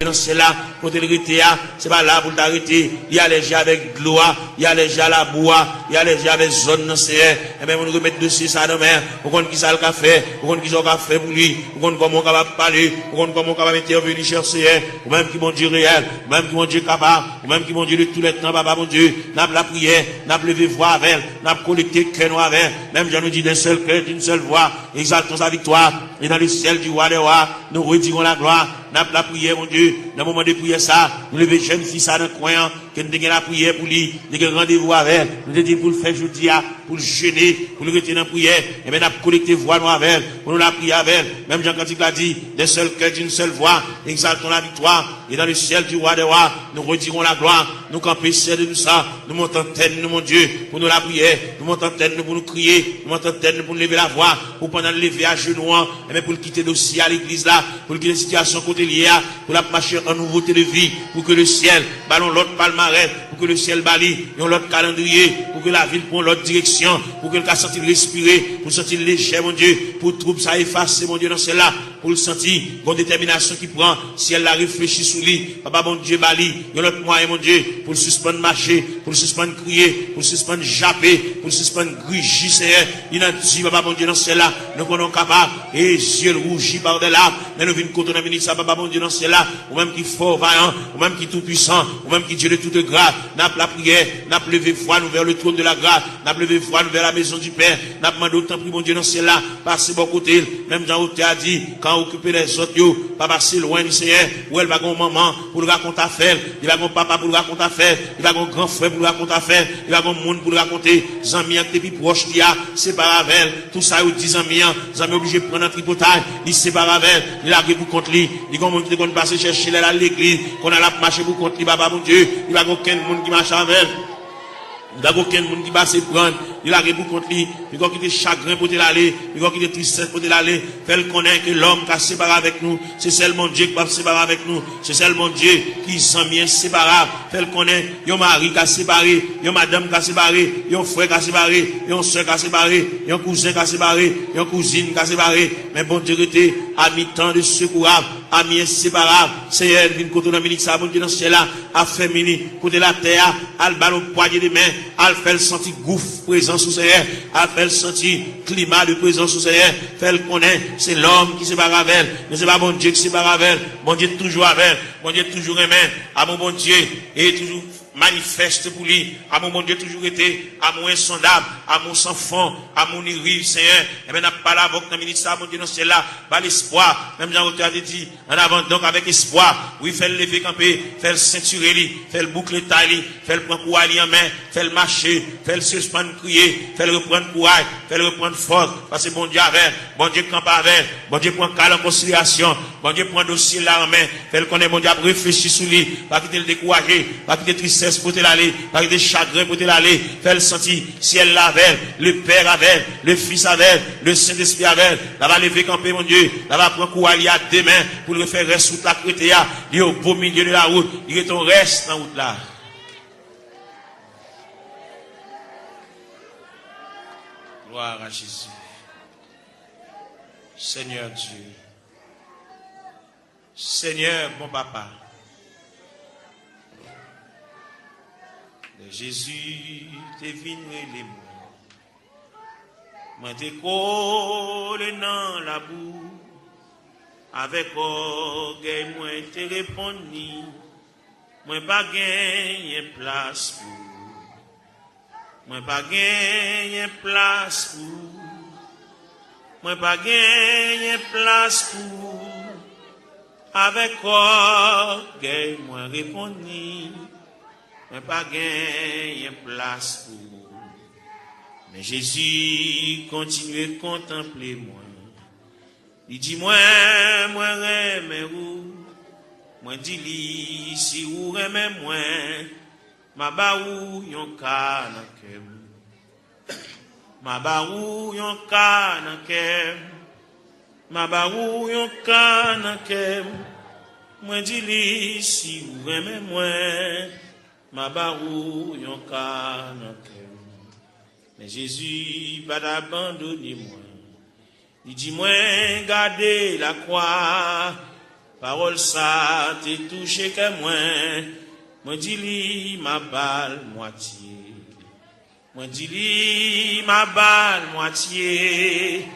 dans cela, quand il était là, c'est pas là pour t'arrêter. Il y a allergie avec l'eau, il y a allergie à la boue, il y a allergie avec zone dans ce et bien, on remet dessus ça dans mer. On compte qui ça le café, on compte qui ça le café pour lui, on compte comment on va parler, on compte comment on va intervenir chercher, ou même qui mon Dieu réel, ou même qui mon Dieu capable, ou même qui mon Dieu de tous les temps, papa mon Dieu, n'a pas la prière, n'a pas levé voix avec, n'a pas collecté cœur avec, même je nous dis d'un seul cœur, d'une seule voix, exaltons sa victoire, et dans le ciel du roi des rois, nous retirons la gloire, n'a pas la prière, mon Dieu, dans le moment de prière ça, nous lever jeune fille ça dans le coin, que nous avons la prière pour lui, nous avons rendez-vous avec, nous avons dit pour le faire jeudi, pour le jeûner, pour le retirer dans la prière, et bien nous avons collecté voix nous avec, pour nous la prier avec, même Jean Cantique l'a dit, d'un seul cœur, d'une seule voix, exaltons la victoire, et dans le ciel du roi des rois, nous redirons la gloire, nous camper ciel de tout ça, nous montons tête, nous mon Dieu, pour nous la prière, nous montons tête, nous pour nous crier, nous montons tête, nous pour nous lever la voix, pour pendant le lever à genoux, et bien pour le quitter dossier à l'église là, pour le quitter la situation côté liée, pour la marcher en nouveauté de vie, pour que le ciel, ballon l'autre palmarès, pour que le ciel bali, l'autre calendrier, pour que la ville prenne l'autre direction, pour que le cas sentir respirer, pour sentir léger, mon Dieu, pour trouble ça effacer, mon Dieu, dans celle-là, pour le sentir, bonne détermination qui prend, si elle la réfléchit sous lui, papa, mon Dieu, bali, l'autre moyen, mon Dieu, pour le suspendre marcher, pour le suspendre crier, pour le suspendre japper, pour le suspendre grigir, Seigneur, il a dit, papa, mon Dieu, dans celle-là, nous sommes capables, et yeux rougis par des larmes, mais nous venons contre la ministre, papa, mon Dieu, dans celle-là, ou même qui fort, vaillant, ou même qui tout puissant, ou même qui Dieu de toute grâce, n'a pas la prière, n'a pas levé foi, nous vers le trône de la grâce, n'a pas levé foi, nous vers la maison du Père, n'a pas demandé autant, mon Dieu, dans celle-là, passer bon côté, même Jean Hauté a dit, quand occuper les autres, yo, pas passer loin du Seigneur, où elle va gon maman, pour le raconter affaire, il va gon papa pour le raconter affaire, il va gon grand frère pour le raconter affaire, il va gon monde pour le raconter, Zami, depuis proche, il y a, sépare avec, tout ça, il dit Zami, Zami obligé de prendre un tripotage, il sépare avec, il a pour contre lui, il va monde qui va passer chercher à l'église, qu'on a la marché pour contre lui, papa, mon Dieu, il va gon aucun monde qui marche avec. Il n'y a aucun monde qui va se prendre. Il a répondu contre lui. Il va quitter chagrin pour l'aller. Il va quitter tristesse pour l'aller. Fait connaître que l'homme qui a séparé avec nous, c'est seulement Dieu qui va séparer avec nous. C'est seulement Dieu qui s'en vient séparable. Fait connaître, il y a un mari qui a séparé, il y a une madame qui a séparé, il y a un frère qui a séparé, il y a une soeur qui a séparé, il y a un cousin qui a séparé, il y a une cousine qui a séparé. Mais bon Dieu était à mi-temps de secourable, à mi-inséparable. Seigneur, vient côté dans le ministère, bon Dieu dans ce ciel-là, a fait mini, côté la terre, al ballon poignée de main, al fait le sentir gouffre présence sous Seigneur, al fait le sentir climat de présence sous Seigneur, fait le connaître, c'est l'homme qui sépare avec elle, mais c'est pas bon Dieu qui sépare avec elle, bon Dieu toujours avec elle, bon Dieu toujours aimé, à mon bon Dieu, et toujours manifeste pour lui, à mon bon Dieu toujours été, à mon insondable, à mon sans fond, à mon irrive, Seigneur, et bien n'a pas la voix dans le ministère, mon Dieu, dans ce là, pas l'espoir, même Jean Hauté a dit, en avant donc avec espoir, oui, fait le lever camper, fait le ceinturer lui, fait le boucler taille, fait le prendre courage en main, fait le marcher, fait le suspendre crier, fait le reprendre courage, fait le reprendre force, parce que bon Dieu avec, bon Dieu campe avec, bon Dieu prend calme en considération, bon Dieu prend dossier là en main, fait le connaître, bon Dieu réfléchir sur lui, pas quitter le décourager, pas quitter tristesse pour te l'aller, pas quitter chagrin pour te l'aller, fait le sentir, si elle l'avait, le Père avait, le Fils avait, le Saint-Esprit avait, là va lever camper mon Dieu, là va prendre courage à deux mains, pour le faire reste toute la crétéa, il est au beau milieu de la route, il est ton reste dans la route là. Gloire à Jésus. Seigneur Dieu. Seigneur, bon papa. Jésus, t'es venu les mots. Moi t'es collé dans la boue. Avec orgueil, moi t'es répondu. Moi pas gagné place pour. Moi pas gagné place pour. Moi pas gagné place pour. Avec orgueil, moi répondu. Mais pas gagné place pour. Mais Jésus continue à contempler moi. Il dit moi remets où. Moi dis si ou remets moi. Ma ba ou yon ka nan kem. Ma ba ou yon ka nan kem. Ma ba ou yon ka nan kem. Moi dis si ou remets moi. Ma barou yon ka nan kem. Mais Jésus pas d'abandonner moi. Il dit moi garder la croix. Parole ça t'es touché que moi. Moi dis li ma balle moitié. Moi dis li ma balle moitié.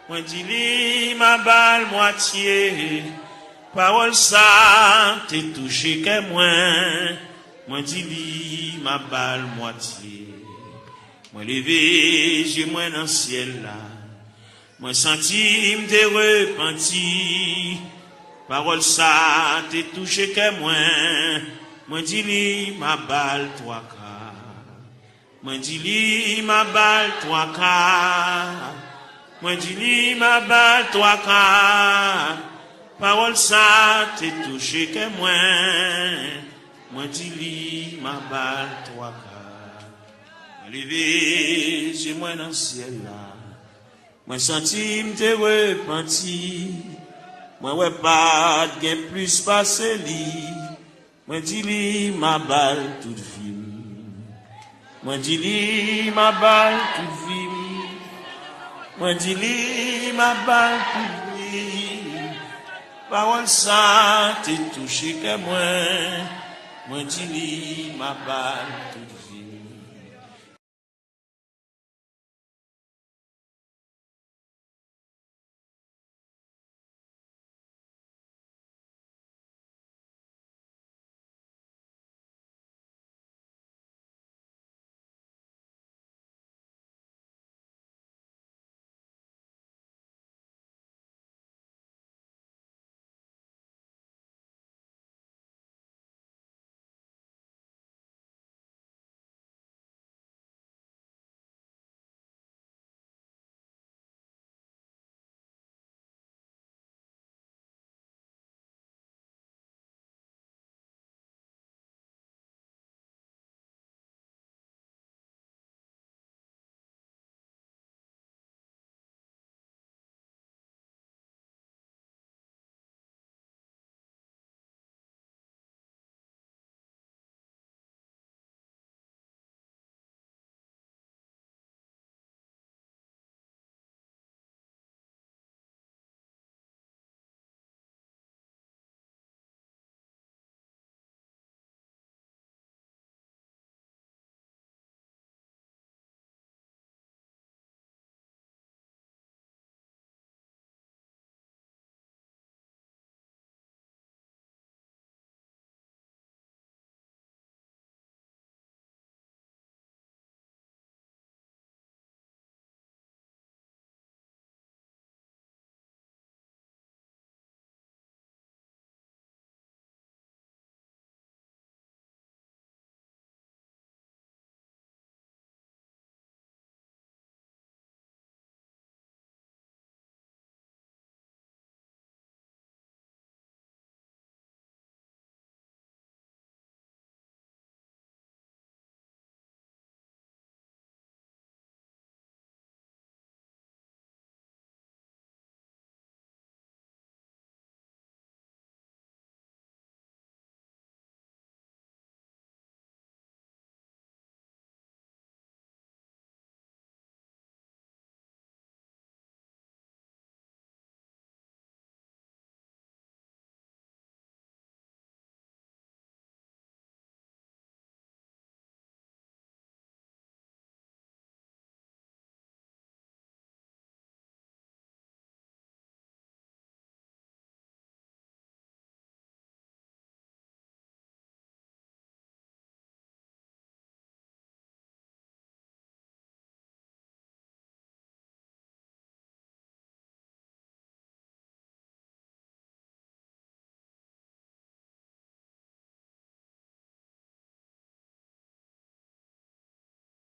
Moi dis li ma balle moitié. Parole ça t'es touché que moi. Moi dis ma balle moitié. Moi levé, j'ai moi dans le ciel là. Moi senti m'te repenti. Parole ça t'es touché que moi dis li ma balle toi ka. Moi dis li ma balle toi ka. Moi dis li ma balle toi ka. Parole ça t'es touché que moi dis li ma balle toi ka. Levé j'ai moi dans le ciel là. Moi senti m'te repenti. Moi ouais pas gain plus passé li. Moi dis li ma balle toute vie. Moi dis li ma balle toute vie. Moi dis li ma balle toute vie. Parole ça t'es touché que moi dis li ma balle toute vie.